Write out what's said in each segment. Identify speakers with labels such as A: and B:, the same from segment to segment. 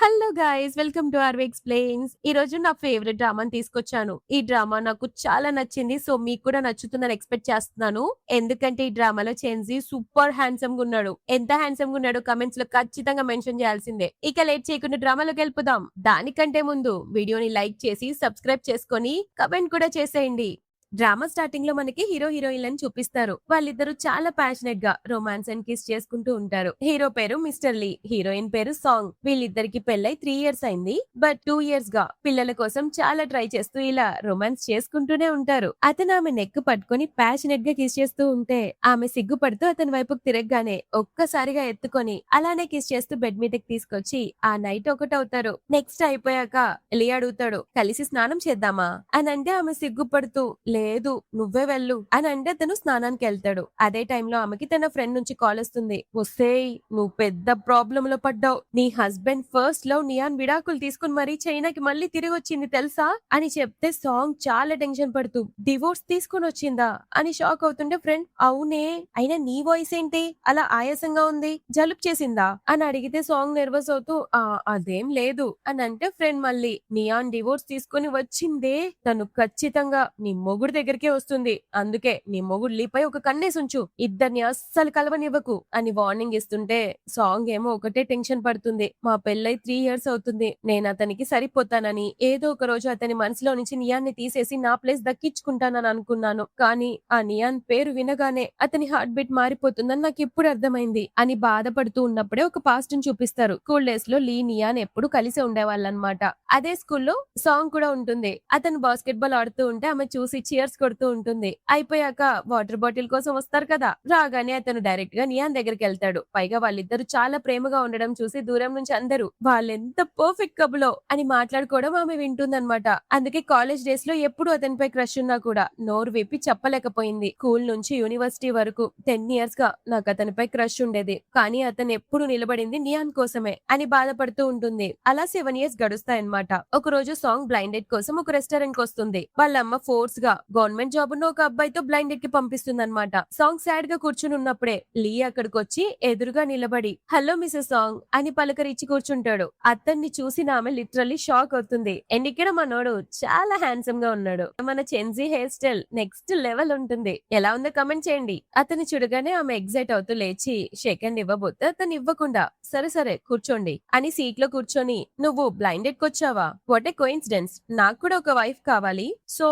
A: Hello guys, welcome to RV explains. ఈరోజు నా favourite డ్రామాని తీసుకొచ్చాను. ఈ డ్రామా నాకు చాలా నచ్చింది. సో, మీకు కూడా నచ్చుతుందని ఎక్స్‌పెక్ట్ చేస్తున్నాను. ఎందుకంటే ఈ డ్రామాలో చెన్జీ సూపర్ హ్యాండ్సమ్‌గా ఉన్నాడు. ఎంత హ్యాండ్సమ్‌గా ఉన్నాడో కామెంట్స్‌లో ఖచ్చితంగా మెన్షన్ చేయాల్సిందే. ఇక లేట్ చేయకుండా డ్రామాలోకి వెళ్ళిపోదాం. దానికంటే ముందు వీడియోని లైక్ చేసి, సబ్స్క్రైబ్ చేసుకొని, కామెంట్ కూడా చేసేయండి. డ్రామా స్టార్టింగ్ లో మనకి హీరో హీరోయిన్లను చూపిస్తారు. వాళ్ళిద్దరూ చాలా ప్యాషనెట్ గా రొమాన్స్ అండ్ కిస్ చేసుకుంటూ ఉంటారు. హీరో పేరు మిస్టర్ లీ, హీరోయిన్ పేరు సాంగ్. వీళ్ళిద్దరికి పెళ్ళై 3 ఇయర్స్ అయింది. బట్ 2 ఇయర్స్ గా పిల్లల కోసం చాలా ట్రై చేస్తూ ఇలా రొమాన్స్ చేసుకుంటూనే ఉంటారు. అతను ఆమె నెక్ పట్టుకొని ప్యాషనెట్ గా కిస్ చేస్తూ ఉంటే ఆమె సిగ్గుపడుతూ అతని వైపుకు తిరగగానే ఒక్కసారిగా ఎత్తుకొని అలానే కిస్ చేస్తూ బెడ్ మీదకి తీసుకొచ్చి ఆ నైట్ ఒకటవుతారు. నెక్స్ట్ అయిపోయాక లీ అడుగుతాడు, కలిసి స్నానం చేద్దామా అని అంటే ఆమె సిగ్గుపడుతూ లేదు నువ్వే వెళ్ళు అని అంటే అతను స్నానానికి వెళ్తాడు. అదే టైంలో ఆమెకి తన ఫ్రెండ్ నుంచి కాల్ వస్తుంది. వస్తేయ్, నువ్వు పెద్ద ప్రాబ్లమ్ లో పడ్డావు. నీ హస్బెండ్ ఫస్ట్ లవ్ నియాన్ విడాకులు తీసుకుని మరీ చైనాకి మళ్ళీ తిరిగి వచ్చింది తెలుసా అని చెప్తే సాంగ్ చాలా టెన్షన్ పడుతూ డివోర్స్ తీసుకుని వచ్చిందా అని షాక్ అవుతుంటే ఫ్రెండ్ అవునే, అయినా నీ వాయిస్ ఏంటి అలా ఆయాసంగా ఉంది, జలుబు చేసిందా అని అడిగితే సాంగ్ నర్వస్ అవుతూ అదేం లేదు అని అంటే ఫ్రెండ్ మళ్ళీ నియాన్ డివోర్స్ తీసుకుని వచ్చిందే తను ఖచ్చితంగా నీ మొగుడు దగ్గరికే వస్తుంది. అందుకే నీ మొగుడు లీపై ఒక కన్నేసి ఉంచు, ఇద్దరిని అస్సలు కలవనివ్వకు అని వార్నింగ్ ఇస్తుంటే సాంగ్ ఏమో ఒకటే టెన్షన్ పడుతుంది. మా పెళ్ళై 3 ఇయర్స్ అవుతుంది, నేను అతనికి సరిపోతానని, ఏదో ఒక రోజు అతని మనసులో నుంచి నియాన్ని తీసేసి నా ప్లేస్ దక్కించుకుంటానని అనుకున్నాను. కానీ ఆ నియాన్ పేరు వినగానే అతని హార్ట్ బీట్ మారిపోతుందని నాకు ఇప్పుడు అర్థమైంది అని బాధపడుతూ ఉన్నప్పుడే ఒక పాస్ట్ ని చూపిస్తారు. స్కూల్ డేస్ లో లీ నియాన్ ఎప్పుడు కలిసి ఉండేవాళ్ళనమాట. అదే స్కూల్లో సాంగ్ కూడా ఉంటుంది. అతను బాస్కెట్ బాల్ ఆడుతూ ఉంటే ఆమె చూసి చియర్స్ కొడుతూ ఉంటుంది. అయిపోయాక వాటర్ బాటిల్ కోసం వస్తారు కదా, రాగానే అతను డైరెక్ట్ గా నియాన్ దగ్గరికి వెళ్తాడు. పైగా వాళ్ళిద్దరు చాలా ప్రేమగా ఉండడం చూసి దూరం నుంచి అందరూ వాళ్ళెంత పర్ఫెక్ట్ కబులో అని మాట్లాడుకోవడం ఆమె వింటుందన్నమాట. అందుకే కాలేజ్ డేస్ లో ఎప్పుడు అతనిపై క్రష్ ఉన్నా కూడా నోరు విప్పి చెప్పలేకపోయింది. స్కూల్ నుంచి యూనివర్సిటీ వరకు 10 ఇయర్స్ గా నాకు అతనిపై క్రష్ ఉండేది, కానీ అతను ఎప్పుడు నిలబడింది నియాన్ కోసమే అని బాధపడుతూ ఉంటుంది. అలా 7 ఇయర్స్ గడుస్తాయన్నమాట. ఒక రోజు సాంగ్ బ్లైండెడ్ కోసం ఒక రెస్టారెంట్ కి వస్తుంది. వాళ్ళ అమ్మ ఫోర్స్ గా గవర్నమెంట్ జాబ్ ఉన్న ఒక అబ్బాయితో బ్లైండెడ్ కి పంపిస్తుంది అనమాట. సాంగ్ సాడ్ గా కూర్చుని ఉన్నప్పుడే లీ అక్కడికి వచ్చి ఎదురుగా నిలబడి హలో మిసెస్ సాంగ్ అని పలకరించి కూర్చుంటాడు. అతన్ని చూసిన ఆమె లిటరల్లీ షాక్ అవుతుంది. అండ్ ఇక్కడ మనోడు చాలా హ్యాండ్సమ్ గా ఉన్నాడు. మన చెన్జీ హెయిర్ స్టైల్ నెక్స్ట్ లెవెల్ ఉంటుంది. ఎలా ఉందో కమెంట్ చేయండి. అతన్ని చూడగానే ఆమె ఎగ్జైట్ అవుతూ లేచి షేక్ హ్యాండ్ ఇవ్వబోతే అతను ఇవ్వకుండా సరే సరే కూర్చోండి అని సీట్ లో కూర్చొని నువ్వు బ్లైండెడ్ కొచ్చావా, వాట్ ఏ కోఇన్సిడెన్స్, నాకు కూడా ఒక వైఫ్ కావాలి, సో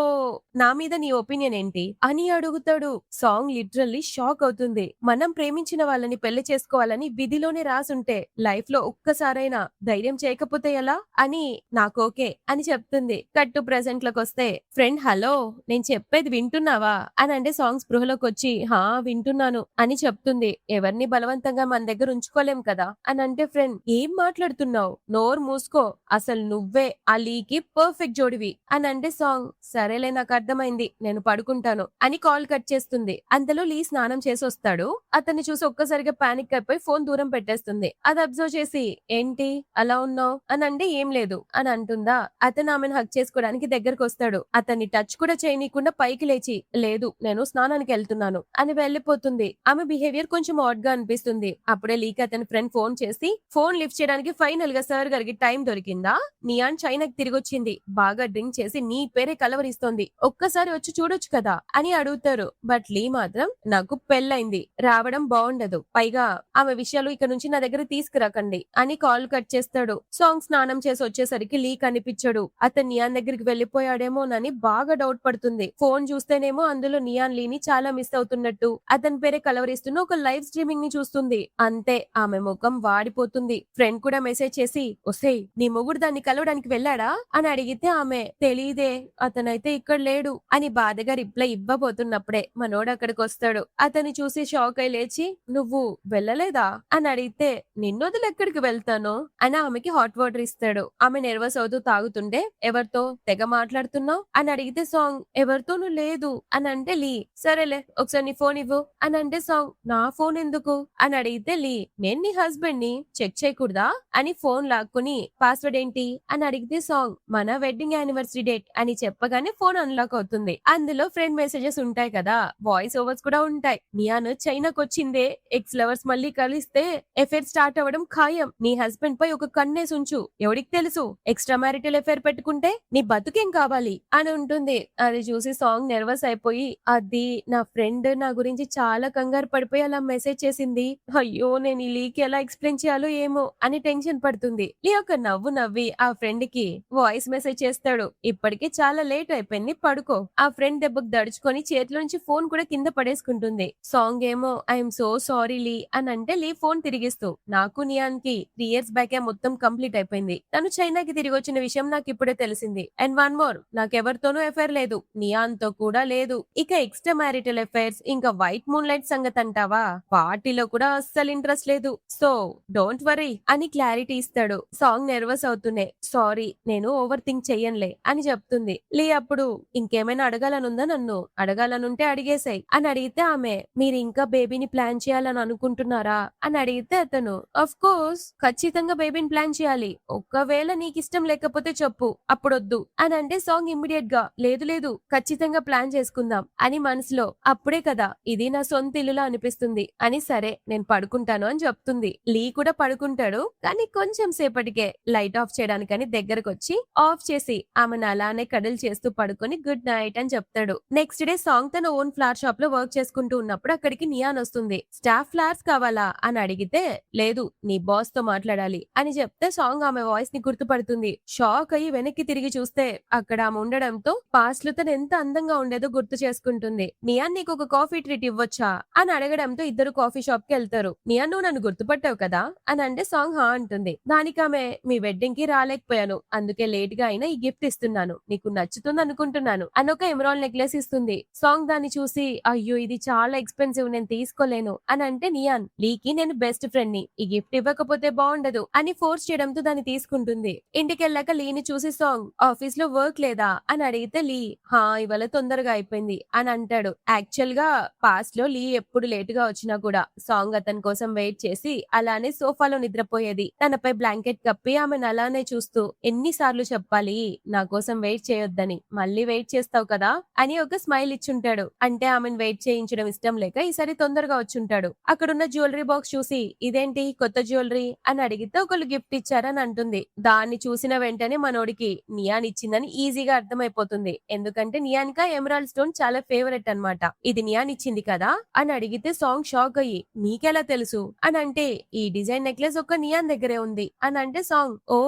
A: నా మీద నీ ఒపీనియన్ ఏంటి అని అడుగుతాడు. సాంగ్ లిటరల్లీ షాక్ అవుతుంది. మనం ప్రేమించిన వాళ్ళని పెళ్లి చేసుకోవాలని విధిలోనే రాసుంటే లైఫ్ లో ఒక్కసారైనా ధైర్యం చేయకపోతే ఎలా అని నాకు ఓకే అని చెప్తుంది. కట్టు ప్రెసెంట్ లోకి వస్తే ఫ్రెండ్ హలో నేను చెప్పేది వింటున్నావా అని అంటే సాంగ్ స్పృహలోకి వచ్చి హా వింటున్నాను అని చెప్తుంది. ఎవరిని బలవంతంగా మన దగ్గర ఉంచుకోలేం కదా అని అంటే ఫ్రెండ్ ఏం మాట్లాడుతున్నావు, నోరు మూసుకో, అసలు నువ్వే ఆ లీకి పర్ఫెక్ట్ జోడివి అని అంటే సాంగ్ సరేలే నాకు అర్థమైంది, నేను పడుకుంటాను అని కాల్ కట్ చేస్తుంది. అంతలో లీ స్నానం చేసి వస్తాడు. అతన్ని చూసి ఒక్కసారిగా పానిక్ అయిపోయి ఫోన్ దూరం పెట్టేస్తుంది. అది అబ్జర్వ్ చేసి ఏంటి అలా ఉన్నావు అని అంటే ఏం లేదు అని అంటుందా. అతను ఆమెను హక్ చేసుకోవడానికి దగ్గరకు వస్తాడు. అతన్ని టచ్ కూడా చేయనీయకుండా పైకి లేచి లేదు నేను స్నానానికి వెళ్తున్నాను అని వెళ్లిపోతుంది. ఆమె బిహేవియర్ కొంచెం ఆడ్ గా అనిపిస్తుంది. అప్పుడే లీక్ అతని ఫ్రెండ్ ఫోన్ చేసి ఫోన్ లిఫ్ట్ చేయడానికి ఫైనల్ గా సార్ గారికి టైం దొరికిందా, నియాన్ చైనాకి తిరిగి వచ్చింది, బాగా డ్రింక్ చేసి నీ పేరే కలవరిస్తోంది, ఒక్కసారి వచ్చి చూడొచ్చు కదా అని అడుగుతారు. బట్ లీ మాత్రం నాకు పెళ్ళైంది, రావడం బాగుండదు, పైగా ఆమె విషయాలు ఇక నుంచి నా దగ్గర తీసుకురాకండి అని కాల్ కట్ చేస్తాడు. సాంగ్ స్నానం చేసి వచ్చేసరికి లీ కనిపించడు. అతను నియాన్ దగ్గరికి వెళ్లిపోయాడేమోనని బాగా డౌట్ పడుతుంది. ఫోన్ చూస్తేనేమో అందులో నియాన్ లీని చాలా మిస్ అవుతున్నట్టు అతని పేరే కలవరిస్తున్న ఒక లైవ్ స్ట్రీమింగ్ ని చూస్తుంది. అంతే ఆమె ముఖం వాడిపోతుంది. ఫ్రెండ్ కూడా మెసేజ్ చేసి ఒసేయ్ నీ మొగుడు దాన్ని కలవడానికి వెళ్ళాడా అని అడిగితే ఆమె తెలీదే, అతనైతే ఇక్కడ లేడు అని బాధగా రిప్లై ఇవ్వబోతున్నప్పుడే మనోడు అక్కడికి వస్తాడు. అతన్ని చూసి షాక్ అయి లేచి నువ్వు వెళ్ళలేదా అని అడిగితే నిన్నొదిలి ఎక్కడికి వెళ్తాను అని ఆమెకి హాట్ వాటర్ ఇస్తాడు. ఆమె నర్వస్ అవుతూ తాగుతుంటే ఎవరితో తెగ మాట్లాడుతున్నావు అని అడిగితే సాంగ్ ఎవరితోనూ లేదు అని అంటే లీ సరేలే ఒకసారి నీ ఫోన్ ఇవ్వు అని అంటే సాంగ్ నా ఫోన్ ఎందుకు అని అడిగితే లీ నేను నీ హస్బెండ్ ని చెక్ చేయకూడదా అని ఫోన్ లాక్కుని పాస్వర్డ్ ఏంటి అని అడిగితే సాంగ్ మన వెడ్డింగ్ యానివర్సరీ డేట్ అని చెప్పగానే ఫోన్ అన్లాక్ అవుతుంది. ఉంటుంది. అందులో ఫ్రెండ్ మెసేజెస్ ఉంటాయి కదా! వాయిస్ ఓవర్స్ కూడా ఉంటాయి. నియాన్ చైనాకొచ్చిందే, ఎక్స్ లవర్స్ మళ్ళీ కలిస్తే ఎఫైర్ స్టార్ట్ అవ్వడం ఖాయం. నీ హస్బెండ్ పై ఒక కన్నేసుంచు. ఎవడికి తెలుసు? ఎక్స్‌ట్రా మ్యారిటల్ ఎఫైర్ పెట్టుకుంటే నీ బతుకేం కావాలి? అని ఉంటుంది. అది చూసి సాంగ్ నెర్వస్ అయిపోయి, అది నా ఫ్రెండ్ నా గురించి చాలా కంగారు పడిపోయి అలా మెసేజ్ చేసింది. అయ్యో! నేను ఈ లీకి ఎలా ఎక్స్‌ప్లెయిన్ చేయాలో ఏమో అని టెన్షన్ పడుతుంది. లీ ఒక నవ్వు నవ్వి ఆ ఫ్రెండ్‌కి వాయిస్ మెసేజ్ చేస్తాడు. ఇప్పటికే చాలా లేట్ అయిపోయింది పడుకో. ఆ ఫ్రెండ్ దెబ్బకు దడుచుకొని చేతిలో నుంచి ఫోన్ కూడా కింద పడేసుకుంటుంది. సాంగ్ ఏమో ఐయామ్ సో సారీ లీ అని అంటే లీ ఫోన్ తిరిగిస్తూ నాకు నియాన్ కి 3 ఇయర్స్ బ్యాకే మొత్తం కంప్లీట్ అయిపోయింది. తను చైనాకి తిరిగి వచ్చిన విషయం నాకు ఇప్పుడే తెలిసింది. అండ్ వన్ మోర్ నాకెవరితోనూ ఎఫైర్ లేదు. నియాన్ తో కూడా లేదు. ఇక ఎక్స్ట్రా మ్యారిటల్ ఎఫైర్స్ ఇంకా వైట్ మూన్ లైట్ సంగతి అంటావా? వాటిలో కూడా అస్సలు ఇంట్రెస్ట్ లేదు. సో డోంట్ వరీ అని క్లారిటీ ఇస్తాడు. సాంగ్ నెర్వస్ అవుతూనే సారీ నేను ఓవర్ థింక్ చెయ్యనులే అని చెప్తుంది. లీ అప్పుడు ఇంకేమైనా అడగాలనుందా నన్ను? అడగాలనుంటే అడిగేసాయి అని అడిగితే ఆమె మీరు ఇంకా బేబీని ప్లాన్ చేయాలని అనుకుంటున్నారా అని అడిగితే అతను ఆఫ్ కోర్స్ ఖచ్చితంగా బేబీని ప్లాన్ చేయాలి. ఒకవేళ నీకు ఇష్టం లేకపోతే చెప్పు అప్పుడొద్దు అని అంటే సాంగ్ ఇమ్మీడియట్ గా లేదు లేదు ఖచ్చితంగా ప్లాన్ చేసుకుందాం అని మనసులో అప్పుడే కదా ఇది నా సొంత ఇల్లులా అనిపిస్తుంది అని సరే నేను పడుకుంటాను అని చెప్తుంది. లీ కూడా పడుకుంటాడు. కానీ కొంచెం సేపటికే లైట్ ఆఫ్ చేయడానికని దగ్గరకు వచ్చి ఆఫ్ చేసి ఆమెను అలానే కడల్ చేస్తూ పడుకొని గుడ్ నైట్ అని చెప్తాడు. నెక్స్ట్ డే సాంగ్ తన ఓన్ ఫ్లవర్ షాప్ లో వర్క్ చేసుకుంటూ ఉన్నప్పుడు అక్కడికి నియాన్ వస్తుంది. స్టాఫ్ ఫ్లవర్స్ కావాలా అని అడిగితే లేదు నీ బాస్ తో మాట్లాడాలి అని చెప్తే సాంగ్ ఆమె వాయిస్ ని గుర్తుపడుతుంది. షాక్ అయ్యి వెనక్కి తిరిగి చూస్తే అక్కడ ఆమె ఉండడంతో పాస్ట్ లో తను ఎంత అందంగా ఉండేదో గుర్తు చేసుకుంటుంది. నియాన్ నీకు ఒక కాఫీ ట్రీట్ ఇవ్వొచ్చా అని అడగడంతో ఇద్దరు కాఫీ షాప్ కి వెళ్తారు. నియాన్ నువ్వు నన్ను గుర్తుపట్టావు కదా అని అంటే సాంగ్ హా అంటుంది. దానికి ఆమె మీ వెడ్డింగ్ కి రాలేకపోయాను అందుకే లేట్ గా అయినా ఈ గిఫ్ట్ ఇస్తున్నాను నీకు నచ్చుతుంది అనుకుంటున్నాను అని ఒక ఎమరాల్ నెక్లెస్ ఇస్తుంది. సాంగ్ దాన్ని చూసి అయ్యో ఇది చాలా ఎక్స్పెన్సివ్ నేను తీసుకోలేను అని అంటే నియాన్ లీకి నేను బెస్ట్ ఫ్రెండ్ ని ఈ గిఫ్ట్ ఇవ్వకపోతే బాగుండదు అని ఫోర్స్ చేయడంతో దాన్ని తీసుకుంటుంది. ఇంటికెళ్ళాక లీని చూసి సాంగ్ ఆఫీస్ లో వర్క్ లేదా అని అడిగితే లీ హా ఇవాళ తొందరగా అయిపోయింది అని అంటాడు. యాక్చువల్ గా పాస్ట్ లో లీ ఎప్పుడు లేట్ గా వచ్చినా కూడా సాంగ్ అతని కోసం వెయిట్ చేసి అలానే సోఫాలో నిద్రపోయేది. తనపై బ్లాంకెట్ కప్పి ఆమెను అలానే చూస్తూ ఎన్నిసార్లు చెప్పాలి నా కోసం వెయిట్ చేయొద్దని మళ్ళీ వెయిట్ చేస్తావు కదా అని ఒక స్మైల్ ఇచ్చుంటాడు. అంటే ఆమెను వెయిట్ చేయించడం ఇష్టం లేక ఈసారి తొందరగా వచ్చుంటాడు. అక్కడున్న జ్యువెలరీ బాక్స్ చూసి ఇదేంటి కొత్త జ్యువెలరీ అని అడిగితే ఒకళ్ళు గిఫ్ట్ ఇచ్చారని అంటుంది. దాన్ని చూసిన వెంటనే మనోడికి నియాన్ ఇచ్చిందని ఈజీగా అర్థమైపోతుంది. ఎందుకంటే నియాన్ కా ఎమరాల్డ్ స్టోన్ చాలా ఫేవరెట్ అన్నమాట. ఇది నియాన్ ఇచ్చింది కదా అని అడిగితే సాంగ్ షాక్ అయ్యి నీకెలా తెలుసు అని అంటే ఈ డిజైన్ నెక్లెస్ ఒక నియాన్ దగ్గరే ఉంది అని అంటే సాంగ్ ఓ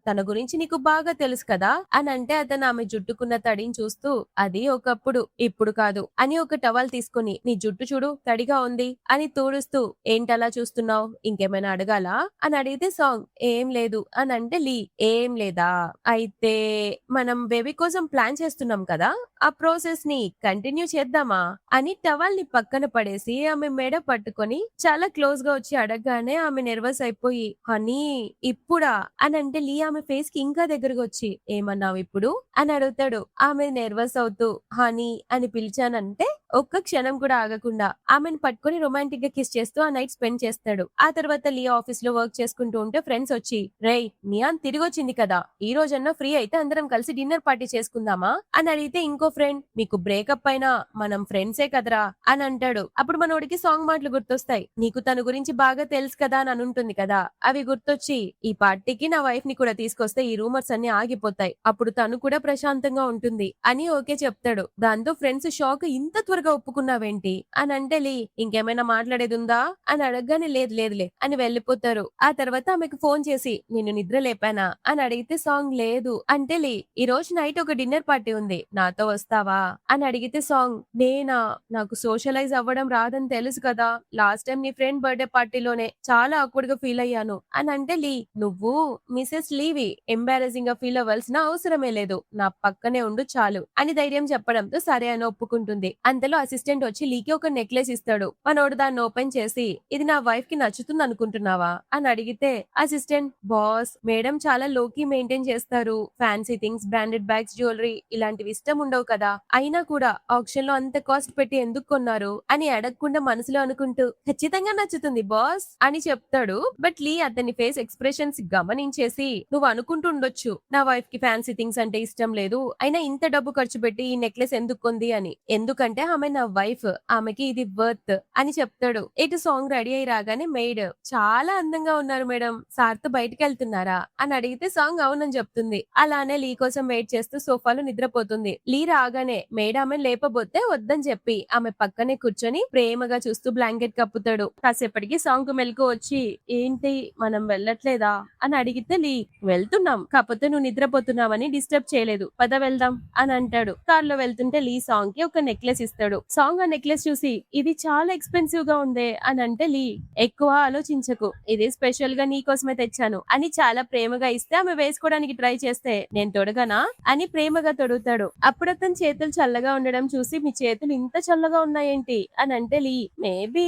A: తన గురించి నీకు బాగా తెలుసు కదా అని అంటే అతను ఆమె జుట్టుకున్న తడిని చూస్తూ అది ఒకప్పుడు ఇప్పుడు కాదు అని ఒక టవల్ తీసుకుని నీ జుట్టు చూడు తడిగా ఉంది అని తూడుస్తూ ఏంటలా చూస్తున్నావు ఇంకేమైనా అడగాలా అని అడిగితే సాంగ్ ఏం లేదు అని అంటే లీ ఏం లేదా అయితే మనం బేబీ కోసం ప్లాన్ చేస్తున్నాం కదా ఆ ప్రాసెస్ ని కంటిన్యూ చేద్దామా అని టవల్ ని పక్కన పడేసి ఆమె మెడ పట్టుకొని చాలా క్లోజ్ గా వచ్చి అడగగానే ఆమె నెర్వస్ అయిపోయి హనీ ఇప్పుడా అని అంటే లీ ఆమె ఫేస్ కి ఇంకా దగ్గరకు వచ్చి ఏమన్నావు ఇప్పుడు అని అడుగుతాడు. ఆమె నెర్వస్ అవుతూ హనీ అని పిలిచానంటే ఒక్క క్షణం కూడా ఆగకుండా ఆమెను పట్టుకుని రొమాంటిక్ గా కిస్ చేస్తూ ఆ నైట్ స్పెండ్ చేస్తాడు. ఆ తర్వాత లియా ఆఫీస్ లో వర్క్ చేసుకుంటూ ఉంటే ఫ్రెండ్స్ వచ్చి రేయ్ నియాన్ తిరిగి వచ్చింది కదా ఈ రోజన్నా ఫ్రీ అయితే అందరం కలిసి డిన్నర్ పార్టీ చేసుకుందామా అని అడిగితే ఇంకో ఫ్రెండ్ మీకు బ్రేకప్ అయినా మనం ఫ్రెండ్సే కదరా అని అంటాడు. అప్పుడు మనోడికి సాంగ్ మాటలు గుర్తొస్తాయి. నీకు తన గురించి బాగా తెలుసు కదా అని అనుంటుంది కదా అవి గుర్తొచ్చి ఈ పార్టీకి నా వైఫ్ ని కూడా తీసుకొస్తే ఈ రూమర్స్ అన్ని ఆగిపోతాయి అప్పుడు తను కూడా ప్రశాంతంగా ఉంటుంది అని ఓకే చెప్తాడు. దాంతో ఫ్రెండ్స్ షాక్ ఇంత త్వరగా ఒప్పుకున్నావేంటి అని అంటే లీ ఇంకేమైనా మాట్లాడేది ఉందా అని అడగగానే లేదు లేదులే అని వెళ్లిపోతారు. ఆ తర్వాత ఆమెకు ఫోన్ చేసి నిన్ను నిద్ర లేపానా అని అడిగితే సాంగ్ లేదు అంటే లీ ఈ రోజు నైట్ ఒక డిన్నర్ పార్టీ ఉంది నాతో వస్తావా అని అడిగితే సాంగ్ నేనా నాకు సోషలైజ్ అవ్వడం రాదని తెలుసు కదా లాస్ట్ టైం నీ ఫ్రెండ్ బర్త్డే పార్టీలోనే చాలా ఆక్వర్డ్ గా ఫీల్ అయ్యాను అని అంటే లీ నువ్వు మిసెస్ లీవి ఎంబారసింగ్ గా ఫీల్ అవ్వాల్సిన అవసరమే లేదు నా పక్కనే ఉండు చాలు అని ధైర్యం చెప్పడంతో సరే అని ఒప్పుకుంటుంది. అంతలో అసిస్టెంట్ వచ్చి లీకి ఒక నెక్లెస్ ఇస్తాడు. మనోడు దాన్ని ఓపెన్ చేసి ఇది నా వైఫ్ కి నచ్చుతుంది అనుకుంటున్నావా అని అడిగితే అసిస్టెంట్ బాస్ మేడం చాలా లోకి మెయింటైన్ చేస్తారు fancy things branded bags jewellery ఇలాంటివి ఇష్టం ఉండవు కదా అయినా కూడా ఆప్షన్ లో అంత కాస్ట్ పెట్టి ఎందుకు కొన్నారు అని అడగకుండా మనసులో అనుకుంటూ ఖచ్చితంగా నచ్చుతుంది బాస్ అని చెప్తాడు. బట్ లీ అతని ఫేస్ ఎక్స్ప్రెషన్స్ గమనించేసి నువ్వు అనుకుంటుండొచ్చు నా వైఫ్ కి ఫ్యాన్సీ థింగ్స్ అంటే ఇష్టం లేదు అయినా ఇంత డబ్బు ఖర్చు ఖర్చు పెట్టి ఈ నెక్లెస్ ఎందుకు కొంది అని. ఎందుకంటే ఆమె నా వైఫ్. ఆమెకి ఇది వర్త్ అని చెప్తాడు. ఇటు సాంగ్ రెడీ అయ్యి రాగానే మెయిడ్ చాలా అందంగా ఉన్నారు మేడం. సార్‌తో బయటికెళ్తున్నారా? అని అడిగితే సాంగ్ అవునని చెప్తుంది. అలానే లీ కోసం వెయిట్ చేస్తూ సోఫాలో నిద్రపోతుంది. లీ రాగానే మెయిడ్ ఆమెను లేపబోతే వద్దని చెప్పి ఆమె పక్కనే కూర్చొని ప్రేమగా చూస్తూ బ్లాంకెట్ కప్పుతాడు. కాసేపటికి సాంగ్ మెలకువ వచ్చి ఏంటి మనం వెళ్ళట్లేదా అని అడిగితే లీ వెళ్తున్నాం. కాకపోతే నువ్వు నిద్రపోతున్నావని డిస్టర్బ్ చేయలేదు. పద వెళ్దాం అని అంటాడు. కార్లో వెళ్తుంటే లీ సాంగ్ కి ఒక నెక్లెస్ ఇస్తాడు. సాంగ్ ఆ నెక్లెస్ చూసి ఇది చాలా ఎక్స్పెన్సివ్ గా ఉందే అని అంటే లీ ఎక్కువ ఆలోచించకు. ఇది స్పెషల్ గా నీ కోసమే తెచ్చాను అని చాలా ప్రేమగా ఇస్తే ఆమె వేసుకోవడానికి ట్రై చేస్తే నేను తొడగనా అని ప్రేమగా తొడుగుతాడు. అప్పుడు అతని చేతులు చల్లగా ఉండడం చూసి మీ చేతులు ఇంత చల్లగా ఉన్నాయేంటి అని అంటే లీ మేబీ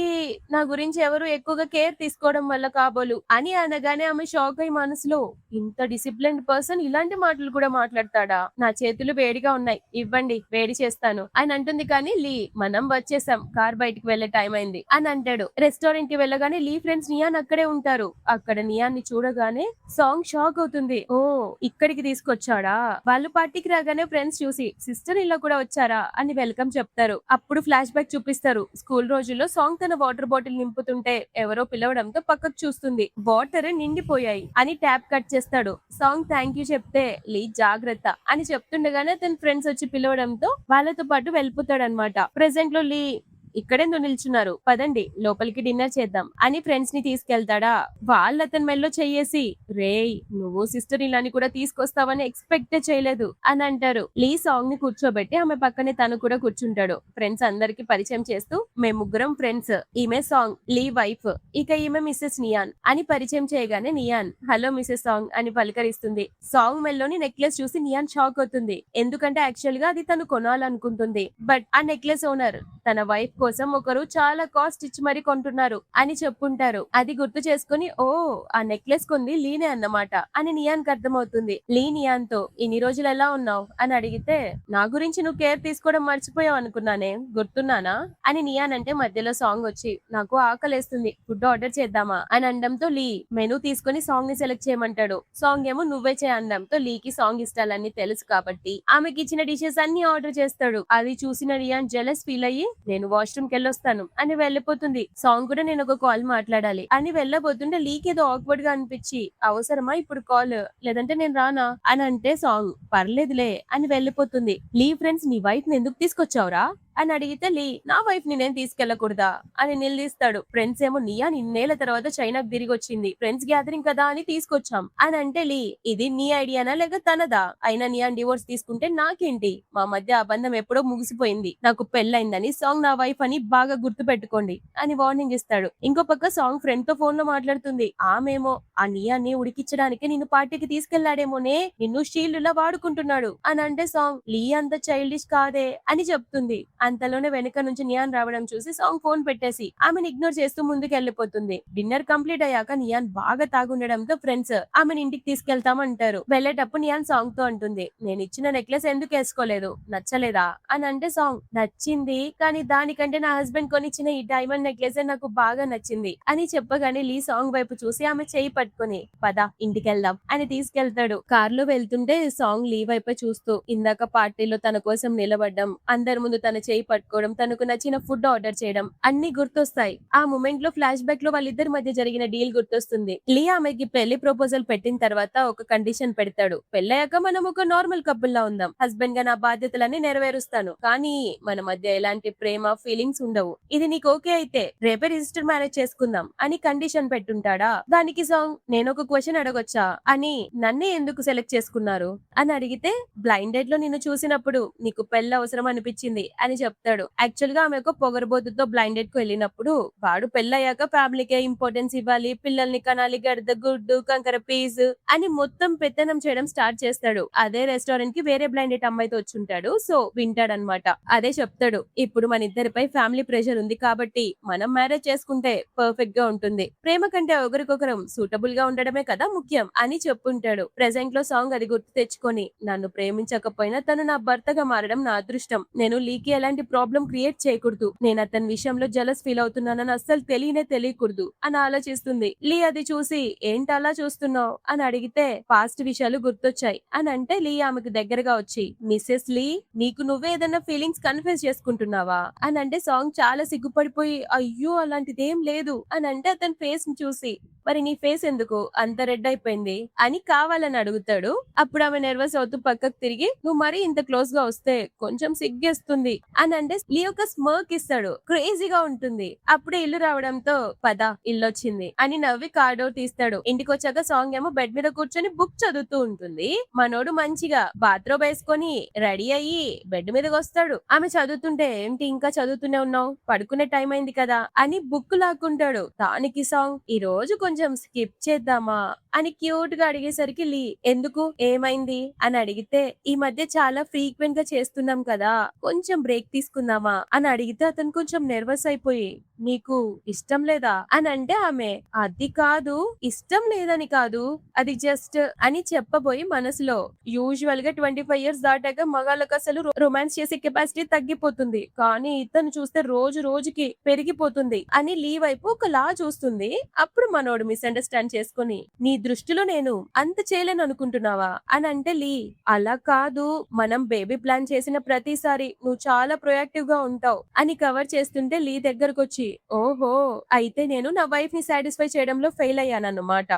A: నా గురించి ఎవరు ఎక్కువగా కేర్ తీసుకోవడం వల్ల కాబోలు అని అనగానే ఆమె షాక్ అయి మనసులో ఇంత డిసిప్లిన్డ్ పర్సన్ ఇలాంటి మాటలు కూడా మాట్లాడతాడా? నా చేతులు వేడిగా ఉన్నాయి, ఇవ్వండి వేడి చేస్తాను అని అంటుంది. కానీ లీ మనం వచ్చేసాం, కార్ బయటికి వెళ్లే టైం అయింది అని అంటాడు. రెస్టారెంట్ కి వెళ్ళగానే లీ ఫ్రెండ్స్ నియాన్ అక్కడే ఉంటారు. అక్కడ నియాన్ ని చూడగానే సాంగ్ షాక్ అవుతుంది. ఓ ఇక్కడికి తీసుకొచ్చాడా? వాళ్ళు పార్టీకి రాగానే ఫ్రెండ్స్ చూసి సిస్టర్ ఇలా కూడా వచ్చారా అని వెల్కమ్ చెప్తారు. అప్పుడు ఫ్లాష్ బ్యాక్ చూపిస్తారు. స్కూల్ రోజుల్లో సాంగ్ తన వాటర్ బాటిల్ నింపుతుంటే ఎవరో పిలవడంతో పక్కకు చూస్తుంది. వాటర్ నిండిపోయాయి అని ట్యాప్ కట్ చేస్తాడు. సాంగ్ థ్యాంక్ యూ చెప్తే లీ జాగ్రత్త అని చెప్తుండగానే తన ఫ్రెండ్స్ వచ్చి పిలవడంతో వాళ్ళతో పాటు వెళ్ళిపోతాడు అనమాట. ప్రెసెంట్ లో లీ ఇక్కడెందుకు నిల్చున్నారు, పదండి లోపలికి డిన్నర్ చేద్దాం అని ఫ్రెండ్స్ ని తీసుకెళ్తాడా. వాళ్ళు అతని మెల్లో చెయ్యేసి రేయ్ నువ్వు సిస్టర్ ఇలాని కూడా తీసుకొస్తావని ఎక్స్పెక్ట్ చేయలేదు అని అంటారు. లీ సాంగ్ ని కూర్చోబెట్టి ఆమె పక్కనే తను కూడా కూర్చుంటాడు. ఫ్రెండ్స్ అందరికి పరిచయం చేస్తూ మేము ముగ్గురం ఫ్రెండ్స్, ఈమె సాంగ్ లీ వైఫ్, ఇక ఈమె మిస్సెస్ నియాన్ అని పరిచయం చేయగానే నియాన్ హలో మిస్సెస్ సాంగ్ అని పలకరిస్తుంది. సాంగ్ మెల్లోని నెక్లెస్ చూసి నియాన్ షాక్ అవుతుంది. ఎందుకంటే యాక్చువల్ గా అది తను కొనాలనుకుంటుంది. బట్ ఆ నెక్లెస్ ఓనర్ తన వైఫ్ కోసం ఒకరు చాలా కాస్ట్ ఇచ్చి మరీ కొంటున్నారు అని చెప్పుంటారు. అది గుర్తు చేసుకుని ఓ ఆ నెక్లెస్ కొంది లీనే అన్నమాట అని నియాన్ కి అర్థమవుతుంది. లీ నియాన్ తో ఇన్ని రోజులు ఎలా ఉన్నావు అని అడిగితే నా గురించి నువ్వు కేర్ తీసుకోవడం మర్చిపోయావు అనుకున్నానే, గుర్తున్నానా అని నియాన్ అంటే మధ్యలో సాంగ్ వచ్చి నాకు ఆకలేస్తుంది, ఫుడ్ ఆర్డర్ చేద్దామా అని అనడంతో లీ మెనూ తీసుకుని సాంగ్ ని సెలెక్ట్ చేయమంటాడు. సాంగ్ ఏమో నువ్వే చేయడంతో లీకి సాంగ్ ఇష్టాలన్నీ తెలుసు కాబట్టి ఆమెకి ఇచ్చిన డిషెస్ అన్ని ఆర్డర్ చేస్తాడు. అది చూసిన నియాన్ జెలస్ ఫీల్ అయ్యి నేను వాష్రూమ్ కి వెళ్ళొస్తాను అని వెళ్ళిపోతుంది. సాంగ్ కూడా నేను ఒక కాల్ మాట్లాడాలి అని వెళ్ళబోతుంటే లీక్ ఏదో ఆక్వర్డ్ గా అనిపించి అవసరమా ఇప్పుడు కాల్, లేదంటే నేను రానా అని అంటే సాంగ్ పర్లేదులే అని వెళ్ళిపోతుంది. లీ ఫ్రెండ్స్ నీ వైఫ్ ని ఎందుకు తీసుకొచ్చావురా అని అడిగితే లీ నా వైఫ్ ని నేను తీసుకెళ్లకూడదా అని నిలదీస్తాడు. ఫ్రెండ్స్ ఏమో నియాన్ ఇన్నేళ్ల తర్వాత చైనాకు తిరిగి వచ్చింది, ఫ్రెండ్స్ గ్యాదరింగ్ కదా అని తీసుకొచ్చాం అని అంటే లీ ఇది నీ ఐడియానా లేక తనదా? అయినా నియాన్ డివోర్స్ తీసుకుంటే నాకేంటి, మా మధ్య ఆ బంధం ఎప్పుడో ముగిసిపోయింది, నాకు పెళ్ళైందని సాంగ్ నా వైఫ్ అని బాగా గుర్తు పెట్టుకోండి అని వార్నింగ్ ఇస్తాడు. ఇంకో పక్క సాంగ్ ఫ్రెండ్ తో ఫోన్ లో మాట్లాడుతుంది. ఆమెమో ఆ నియాన్ని ఉడికించడానికి నిన్ను పార్టీకి తీసుకెళ్లాడేమోనే, నిన్ను షీల్డ్ లా వాడుకుంటున్నాడు అని అంటే సాంగ్ లీ అంత చైల్డిష్ కాదే అని చెప్తుంది. అంతలోనే వెనుక నుంచి నియాన్ రావడం చూసి సాంగ్ ఫోన్ పెట్టేసి ఆమెను ఇగ్నోర్ చేస్తూ ముందుకు వెళ్ళిపోతుంది. డిన్నర్ కంప్లీట్ అయ్యాక నియాన్ బాగా తాగుండడంతో ఫ్రెండ్స్ ఆమెను ఇంటికి తీసుకెళ్తామంటారు. వెళ్ళేటప్పుడు నియాన్ సాంగ్ తో అంటుంది నేను ఇచ్చిన నెక్లెస్ ఎందుకు వేసుకోలేదు, నచ్చలేదా అని అంటే సాంగ్ నచ్చింది, కానీ దానికంటే నా హస్బెండ్ కొనిచ్చిన ఈ డైమండ్ నెక్లెస్ నాకు బాగా నచ్చింది అని చెప్పగానే లీ సాంగ్ వైపు చూసి ఆమె చేయి పట్టుకుని పద ఇంటికెళ్దాం అని తీసుకెళ్తాడు. కార్లో వెళ్తుంటే సాంగ్ లీ వైపు చూస్తూ ఇందాక పార్టీలో తన కోసం నిలబడ్డం, అందరి ముందు తన చేయి పట్టుకోవడం, తనకు నచ్చిన ఫుడ్ ఆర్డర్ చేయడం అన్ని గుర్తొస్తాయి. ఆ మూమెంట్ లో ఫ్లాష్ బ్యాక్ లో వాళ్ళిద్దరి మధ్య జరిగిన డీల్ గుర్తొస్తుంది. లీ ఆమెకి పెళ్లి ప్రపోజల్ పెట్టిన తర్వాత ఒక కండిషన్ పెడతాడు. పెళ్ళయ్యాక మనం ఒక నార్మల్ కపుల్ లా ఉందాం, హస్బెండ్ గా నా బాధ్యతలన్నీ నెరవేరుస్తాను, కానీ మన మధ్య ఎలాంటి ప్రేమ ఫీలింగ్స్ ఉండవు, ఇది నీకు ఓకే అయితే రేపే రిజిస్టర్ మ్యారేజ్ చేసుకుందాం అని కండిషన్ పెట్టుంటాడా. దానికి సాంగ్ నేను ఒక క్వశ్చన్ అడగొచ్చా అని నన్నే ఎందుకు సెలెక్ట్ చేసుకున్నారు అని అడిగితే బ్లైండ్ డేట్ లో నిన్ను చూసినప్పుడు నీకు పెళ్లి అవసరం అనిపించింది అని చెప్తాడు. యాక్చువల్ గా ఆమె ఒక పొగరబోతుతో బ్లైండెడ్ కు వెళ్ళినప్పుడు వాడు పెళ్ళయ్యాక ఫ్యామిలీకే ఇంపార్టెన్స్ ఇవ్వాలి, పిల్లల్ని కనాలి, గడ్డ గుడ్డు కంకర పీస్ అని మొత్తం పెత్తనం చేయడం స్టార్ట్ చేస్తాడు. అదే రెస్టారెంట్ కి వేరే బ్లైండెడ్ అమ్మాయితో వచ్చుంటాడు. సో వింటాడనమాట. అదే చెప్తాడు ఇప్పుడు మన ఇద్దరిపై ఫ్యామిలీ ప్రెషర్ ఉంది కాబట్టి మనం మ్యారేజ్ చేసుకుంటే పర్ఫెక్ట్ గా ఉంటుంది, ప్రేమ కంటే ఒకరికొకరం సూటబుల్ గా ఉండడమే కదా ముఖ్యం అని చెప్పుంటాడు. ప్రెసెంట్ లో సాంగ్ అది గుర్తు తెచ్చుకొని నన్ను ప్రేమించకపోయినా తను నా భర్తగా మారడం నా అదృష్టం, నేను లీకి ఎలా ఎలాంటి ప్రాబ్లమ్ క్రియేట్ చేయకూడదు. నేను అతని విషయంలో జెలస్ ఫీల్ అవుతున్నానని అస్సలు తెలియకూడదు అని ఆలోచిస్తుంది. లీ అది చూసి ఏంటలా చూస్తున్నావు అని అడిగితే పాస్ట్ విషయాలు గుర్తొచ్చాయి అని అంటే లీ ఆమెకు దగ్గరగా వచ్చి మిసెస్ లీ నీకు నువ్వే ఏదైనా ఫీలింగ్స్ కన్ఫ్యూజ్ చేసుకుంటున్నావా అని అంటే సాంగ్ చాలా సిగ్గుపడిపోయి అయ్యో అలాంటిదేం లేదు అని అంటే అతని ఫేస్ ని చూసి మరి నీ ఫేస్ ఎందుకు అంత రెడ్ అయిపోయింది అని కావాలని అడుగుతాడు. అప్పుడు ఆమె నర్వస్ అవుతూ పక్కకు తిరిగి నువ్వు మరీ ఇంత క్లోజ్ గా వస్తే కొంచెం సిగ్గేస్తుంది అని అంటే లీ ఒక స్మర్క్ ఇస్తాడు. క్రేజీగా ఉంటుంది. అప్పుడే ఇల్లు రావడంతో పద ఇల్లొచ్చింది అని నవ్వి కార్ డోర్ తీస్తాడు. ఇంటికి వచ్చాక సాంగ్ ఏమో బెడ్ మీద కూర్చొని బుక్ చదువుతూ ఉంటుంది. మనోడు మంచిగా బాత్రూమ్ వేసుకొని రెడీ అయ్యి బెడ్ మీదకి వస్తాడు. ఆమె చదువుతుంటే ఏంటి ఇంకా చదువుతూనే ఉన్నావు పడుకునే టైం అయింది కదా అని బుక్ లాక్కుంటాడు. దానికి సాంగ్ ఈ రోజు కొంచెం స్కిప్ చేద్దామా అని క్యూట్ గా అడిగేసరికి లీ ఎందుకు ఏమైంది అని అడిగితే ఈ మధ్య చాలా ఫ్రీక్వెంట్ గా చేస్తున్నాం కదా కొంచెం బ్రేక్ తీసుకుందామా అని అడిగితే అతను కొంచెం నర్వస్ అయిపోయి నీకు ఇష్టం లేదా అని అంటే ఆమె అది కాదు ఇష్టం లేదని కాదు అది జస్ట్ అని చెప్పబోయి మనసులో యూజువల్ గా 25 ఇయర్స్ దాటాక మగాళ్ళకు అసలు రొమాన్స్ చేసే కెపాసిటీ తగ్గిపోతుంది కానీ ఇతను చూస్తే రోజు రోజుకి పెరిగిపోతుంది అని లీ వైపు ఒకలా చూస్తుంది. అప్పుడు మనోడు మిస్అండర్స్టాండ్ చేసుకుని నీ దృష్టిలో నేను అంత చేయలేను అనుకుంటున్నావా అని అంటే లీ అలా కాదు మనం బేబీ ప్లాన్ చేసిన ప్రతిసారి నువ్వు చాలా ప్రొయాక్టివ్ గా ఉంటావు అని కవర్ చేస్తుంటే లీ దగ్గరకు వచ్చి ఓహో అయితే నేను నా వైఫ్ ని సాటిస్ఫై చేయడంలో ఫెయిల్ అయ్యానన్నమాట.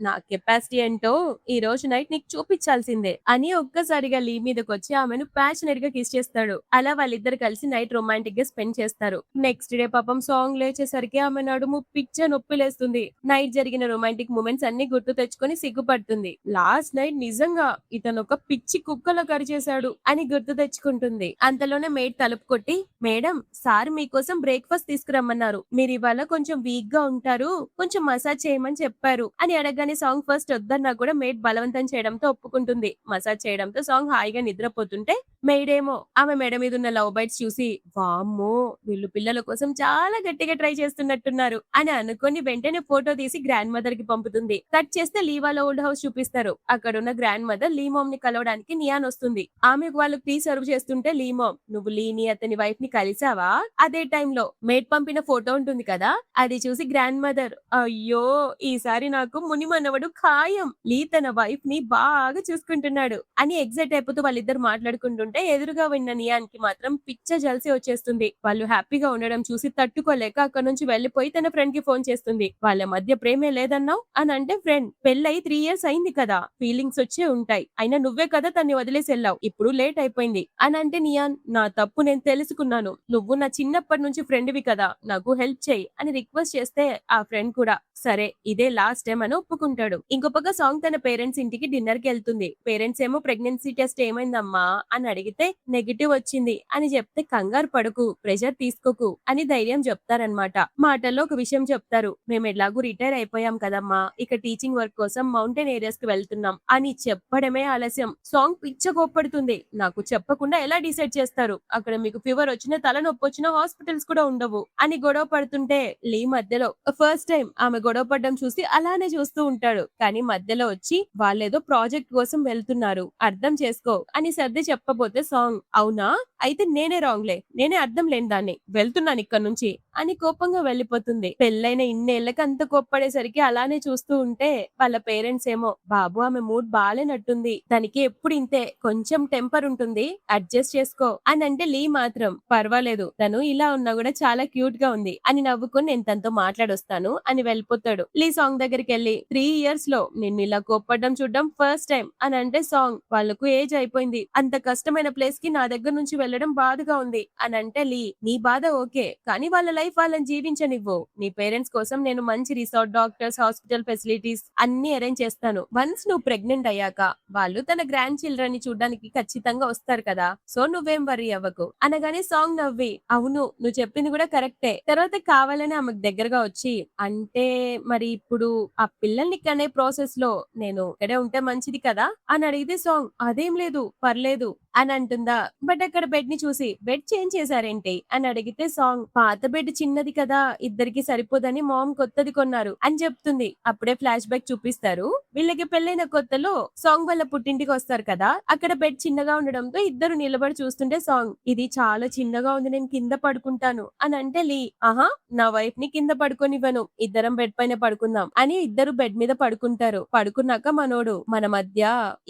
A: నా కెపాసిటీ ఏంటో ఈ రోజు నైట్ నీకు చూపించాల్సిందే అని ఒక్కసారిగా లీ మీదకి వచ్చి ఆమెను ప్యాషనెట్ గా కిస్ చేస్తాడు. అలా వాళ్ళిద్దరు కలిసి నైట్ రొమాంటిక్ గా స్పెండ్ చేస్తారు. నెక్స్ట్ డే పాపం సాంగ్ లేచేసరికి ఆమె నడుము పిచ్చ నొప్పి లేస్తుంది. నైట్ జరిగిన రొమాంటిక్ మూమెంట్స్ అన్ని గుర్తు తెచ్చుకొని సిగ్గుపడుతుంది. లాస్ట్ నైట్ నిజంగా ఇతను ఒక పిచ్చి కుక్కలో కరిచేశాడు అని గుర్తు తెచ్చుకుంటుంది. అంతలోనే మేడ్ తలుపు కొట్టి మేడం సార్ మీకోసం బ్రేక్ఫాస్ట్ తీసుకురమ్మన్నారు మీరు ఇవాళ కొంచెం వీక్ గా ఉంటారు కొంచెం మసాజ్ చేయమని చెప్పారు అని అడగగానే సాంగ్ ఫస్ట్ వద్దన్నా కూడా మేడ్ బలవంతం చేయడంతో ఒప్పుకుంటుంది. మసాజ్ చేయడంతో సాంగ్ హాయిగా నిద్రపోతుంటే మేడ్ ఏమో ఆమె మెడ మీద ఉన్న లవ్ బైట్స్ చూసి వామ్మో వీళ్ళు పిల్లల కోసం చాలా గట్టిగా ట్రై చేస్తున్నట్టున్నారు అని అనుకొని వెంటనే ఫోటో తీసి గ్రాండ్ మదర్ కి పంపుతుంది. కట్ చేస్తే లీ వాళ్ళ ఓల్డ్ హౌస్ చూపిస్తారు. అక్కడ ఉన్న గ్రాండ్ మదర్ లీ మామ్ ని కలవడానికి నియాన్ వస్తుంది. ఆమెకు వాళ్ళు టీ సర్వ్ చేస్తుంటే లీ మామ్ నువ్వు లీని అతని వైఫ్ ని కలిసావా అదే టైంలో మేడ్ పంపిన ఫోటో ఉంటుంది కదా అది చూసి గ్రాండ్ మదర్ అయ్యో ఈసారి నాకు ముని మనవడు ఖాయం లీ తన వైఫ్ ని బాగా చూసుకుంటున్నాడు అని ఎగ్జైట్ అయిపోతూ వాళ్ళిద్దరు మాట్లాడుకుంటుంటే ఎదురుగా విన్న నియాన్ కి మాత్రం పిచ్చ జల్సి వచ్చేస్తుంది. వాళ్ళు హ్యాపీగా ఉండడం చూసి తట్టుకోలేక అక్కడ నుంచి వెళ్లిపోయి తన ఫ్రెండ్ కి ఫోన్ చేస్తుంది. వాళ్ళ మధ్య ప్రేమే లేదన్నావు అని అంటే ఫ్రెండ్ పెళ్ళై 3 ఇయర్స్ అయింది కదా ఫీలింగ్స్ వచ్చే ఉంటాయి అయినా నువ్వే కదా తన్ని వదిలేసి వెళ్ళావు ఇప్పుడు లేట్ అయిపోయింది అని అంటే నియాన్ నా తప్పు నేను తెలుసుకున్నాను నువ్వు నా చిన్నప్పటి నుంచి ఫ్రెండ్ వి కదా నాకు హెల్ప్ చేయి అని రిక్వెస్ట్ చేస్తే ఆ ఫ్రెండ్ కూడా సరే ఇదే లాస్ట్ టైం అని ఒప్పుకుంటాడు. ఇంకో పక్క సాంగ్ తన పేరెంట్స్ ఇంటికి డిన్నర్ కి వెళ్తుంది. పేరెంట్స్ ఏమో ప్రెగ్నెన్సీ టెస్ట్ ఏమైందమ్మా అని అడిగితే నెగిటివ్ వచ్చింది అని చెప్తే కంగారు పడకు ప్రెషర్ తీసుకోకు అని ధైర్యం చెప్తారనమాట. మాటల్లో ఒక విషయం చెప్తారు మేము ఎలాగూ రిటైర్ అయిపోయాం కదమ్మా ఇక టీచింగ్ వర్క్ కోసం మౌంటైన్ ఏరియాస్ కి వెళ్తున్నాం అని చెప్పడమే ఆలస్యం. సాంగ్ పిచ్చ కోప్పడుతుంది నాకు చెప్పకుండా ఎలా డిసైడ్ చేస్తారు అక్కడ మీకు ఫీవర్ వచ్చినా తలనొప్పి వచ్చినా హాస్పిటల్స్ కూడా ఉండవు అని గొడవ పడుతుంటే లీ మధ్యలో ఫస్ట్ టైం ఆమె గొడవ పడడం చూసి అలానే చూస్తూ ఉంటాడు. కానీ మధ్యలో వచ్చి వాళ్ళేదో ప్రాజెక్ట్ కోసం వెళ్తున్నారు అర్థం చేసుకో అని సర్ది చెప్పబోతే సాంగ్ అవునా అయితే నేనే రాంగ్లే నేనే అర్థం లేని దాన్ని వెళ్తున్నాను ఇక్కడ నుంచి అని కోపంగా వెళ్లిపోతుంది. పెళ్ళైన ఇన్నేళ్లకి అంత కోప్పడేసరికి అలానే చూస్తూ ఉంటే వాళ్ళ పేరెంట్స్ ఏమో బాబు ఆమె మూడ్ బాలేనట్టుంది దానికి ఎప్పుడు ఇంతే కొంచెం టెంపర్ ఉంటుంది అడ్జస్ట్ చేసుకో అని అంటే లీ మాత్రం పర్వాలేదు తను ఇలా ఉన్నా కూడా చాలా క్యూట్ గా ఉంది అని నవ్వుకొని నేను తనతో మాట్లాడొస్తాను అని వెళ్ళిపోతాడు. లీ సాంగ్ దగ్గరికి వెళ్ళి 3 ఇయర్స్ లో నిన్ను ఇలా కోప్పడం చూడడం ఫస్ట్ టైం అని అంటే సాంగ్ వాళ్ళకు ఏజ్ అయిపోయింది అంత కష్టమైన ప్లేస్ కి నా దగ్గర నుంచి వెళ్ళడం బాధగా ఉంది అని అంటే లీ నీ బాధ ఓకే కానీ వాళ్ళ లైఫ్ వాళ్ళని జీవించనివ్వు నీ పేరెంట్స్ కోసం నేను మంచి రిసార్ట్ డాక్టర్స్ హాస్పిటల్ ఫెసిలిటీస్ అన్ని అరేంజ్ చేస్తాను వన్స్ నువ్వు ప్రెగ్నెంట్ అయ్యాక వాళ్ళు తన గ్రాండ్ చిల్డ్రన్ ని చూడడానికి ఖచ్చితంగా వస్తారు కదా సో నువ్వేం వరీ అవ్వకు అనగానే సాంగ్ నవ్వి అవును నువ్వు చెప్పింది కూడా కరెక్టే తర్వాత కావాలని ఆమెకు దగ్గరగా వచ్చి అంటే మరి ఇప్పుడు ఆ పిల్లల్ని కనే ప్రాసెస్ లో నేను ఇక్కడే ఉంటే మంచిది కదా అని అడిగితే సాంగ్ అదేం లేదు పర్లేదు అని అంటుందా. బట్ అక్కడ బెడ్ ని చూసి బెడ్ చేంజ్ చేశారేంటి అని అడిగితే సాంగ్ పాత బెడ్ చిన్నది కదా ఇద్దరికి సరిపోదని మామ్ కొత్తది కొన్నారు అని చెప్తుంది. అప్పుడే ఫ్లాష్ బ్యాక్ చూపిస్తారు. వీళ్ళకి పెళ్ళైన కొత్తలో సాంగ్ వాళ్ళ పుట్టింటికి వస్తారు కదా, అక్కడ బెడ్ చిన్నగా ఉండడంతో ఇద్దరు నిలబడి చూస్తుంటే సాంగ్ ఇది చాలా చిన్నగా ఉంది, నేను కింద పడుకుంటాను అని అంటే లీ ఆహా నా వైఫ్ ని కింద పడుకోనివ్వను, ఇద్దరం బెడ్ పైన పడుకుందాం అని ఇద్దరు బెడ్ మీద పడుకుంటారు. పడుకున్నాక మనోడు మన మధ్య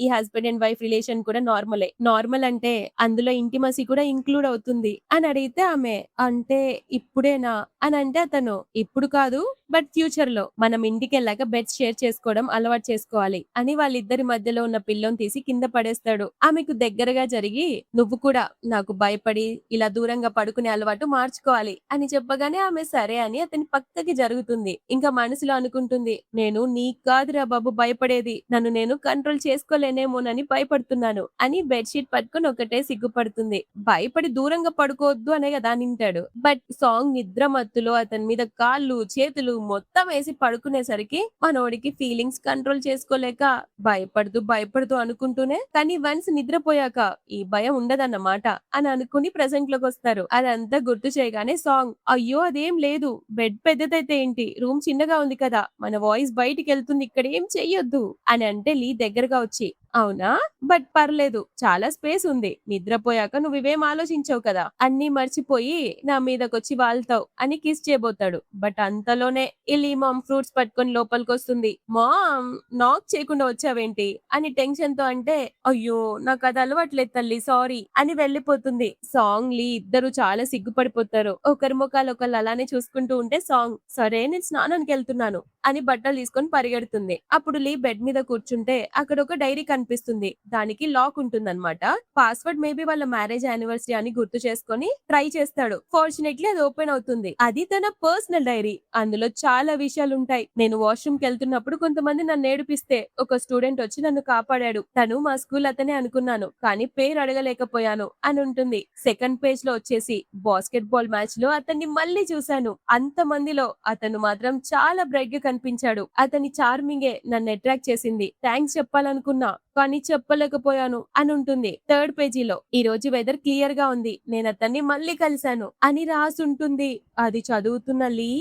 A: ఈ హస్బెండ్ అండ్ వైఫ్ రిలేషన్ కూడా నార్మలే, నార్మల్ అంటే అందులో ఇంటిమసీ కూడా ఇంక్లూడ్ అవుతుంది అని అడిగితే ఆమె అంటే ఇప్పుడేనా అని అంటే అతను ఇప్పుడు కాదు బట్ ఫ్యూచర్ లో మనం ఇంటికి వెళ్ళాక బెడ్ షేర్ చేసుకోవడం అలవాటు చేసుకోవాలి అని వాళ్ళిద్దరి మధ్యలో ఉన్న పిల్లోని తీసి కింద పడేస్తాడు. ఆమెకు దగ్గరగా జరిగి నువ్వు కూడా నాకు భయపడి ఇలా దూరంగా పడుకునే అలవాటు మార్చుకోవాలి అని చెప్పగానే ఆమె సరే అని అతని పక్కకి జరుగుతుంది. ఇంకా మనసులో అనుకుంటుంది నేను నీకు కాదురా బాబు భయపడేది, నన్ను నేను కంట్రోల్ చేసుకోలేనేమోనని భయపడుతున్నాను అని బెడ్షీట్ పట్టుకొని ఒకటే సిగ్గుపడుతుంది. భయపడి దూరంగా పడుకోవద్దు అనే కదా నింటాడు. బట్ సాంగ్ నిద్ర మత్తులో అతని మీద కాళ్ళు చేతులు మొత్తం వేసి పడుకునేసరికి మనోడికి ఫీలింగ్స్ కంట్రోల్ చేసుకోలేక భయపడుతూ అనుకుంటూనే కానీ వన్స్ నిద్రపోయాక ఈ భయం ఉండదన్నమాట అని అనుకుని ప్రెసెంట్ లోకి వస్తారు. అదంతా గుర్తు చేయగానే సాంగ్ అయ్యో అదేం లేదు, బెడ్ పెద్దదైతే ఏంటి, రూమ్ చిన్నగా ఉంది కదా, మన వాయిస్ బయటికి వెళ్తుంది, ఇక్కడ ఏం చెయ్యొద్దు అని అంటే లీ దగ్గరగా వచ్చి అవునా బట్ పర్లేదు చాలా స్పేస్ ఉంది, నిద్రపోయాక నువ్వు ఇవేం ఆలోచించావు కదా, అన్ని మర్చిపోయి నా మీదకొచ్చి వాళ్తావు అని కిస్ చేయబోతాడు. బట్ అంతలోనే ఇల్లి మామ్ ఫ్రూట్స్ పట్టుకొని లోపలికి వస్తుంది. మామ్ నాక్ చేయకుండా వచ్చావేంటి అని టెన్షన్ తో అంటే అయ్యో నాకు అది అలవాట్లేదు తల్లి సారీ అని వెళ్లిపోతుంది. సాంగ్ లీ ఇద్దరు చాలా సిగ్గుపడిపోతారు. ఒకరి ముఖాలు ఒకళ్ళు అలానే చూసుకుంటూ ఉంటే సాంగ్ సరే నేను స్నానానికి వెళ్తున్నాను అని బట్టలు తీసుకొని పరిగెడుతుంది. అప్పుడు లీ బెడ్ మీద కూర్చుంటే అక్కడ ఒక డైరీ కనిపిస్తుంది. దానికి లాక్ ఉంటుందన్నమాట. పాస్వర్డ్ మేబీ వాళ్ళ మ్యారేజ్ యానివర్సరీ అని గుర్తు చేసుకొని ట్రై చేస్తాడు. ఫార్చునేట్లీ అది ఓపెన్ అవుతుంది. అది తన పర్సనల్ డైరీ. అందులో చాలా విషయాలు ఉంటాయి. నేను వాష్రూమ్ కి వెళ్తున్నప్పుడు కొంతమంది నన్ను ఏడిపిస్తే ఒక స్టూడెంట్ వచ్చి నన్ను కాపాడాడు, తను మా స్కూల్ అతనే అనుకున్నాను కానీ పేరు అడగలేకపోయాను అని ఉంటుంది. సెకండ్ పేజ్ లో వచ్చేసి బాస్కెట్ బాల్ మ్యాచ్ లో అతన్ని మళ్ళీ చూశాను, అంత మందిలో అతను మాత్రం చాలా బ్రైట్ గా కనిపించాడు, అతని చార్మింగే నన్ను అట్రాక్ట్ చేసింది, థ్యాంక్స్ చెప్పాలనుకున్నా కానీ చెప్పలేకపోయాను అని ఉంటుంది. థర్డ్ పేజీలో ఈ రోజు వెదర్ క్లియర్ గా ఉంది, నేను అతన్ని మళ్ళీ కలిశాను అని రాసుంటుంది. అది చదువుతున్న లీ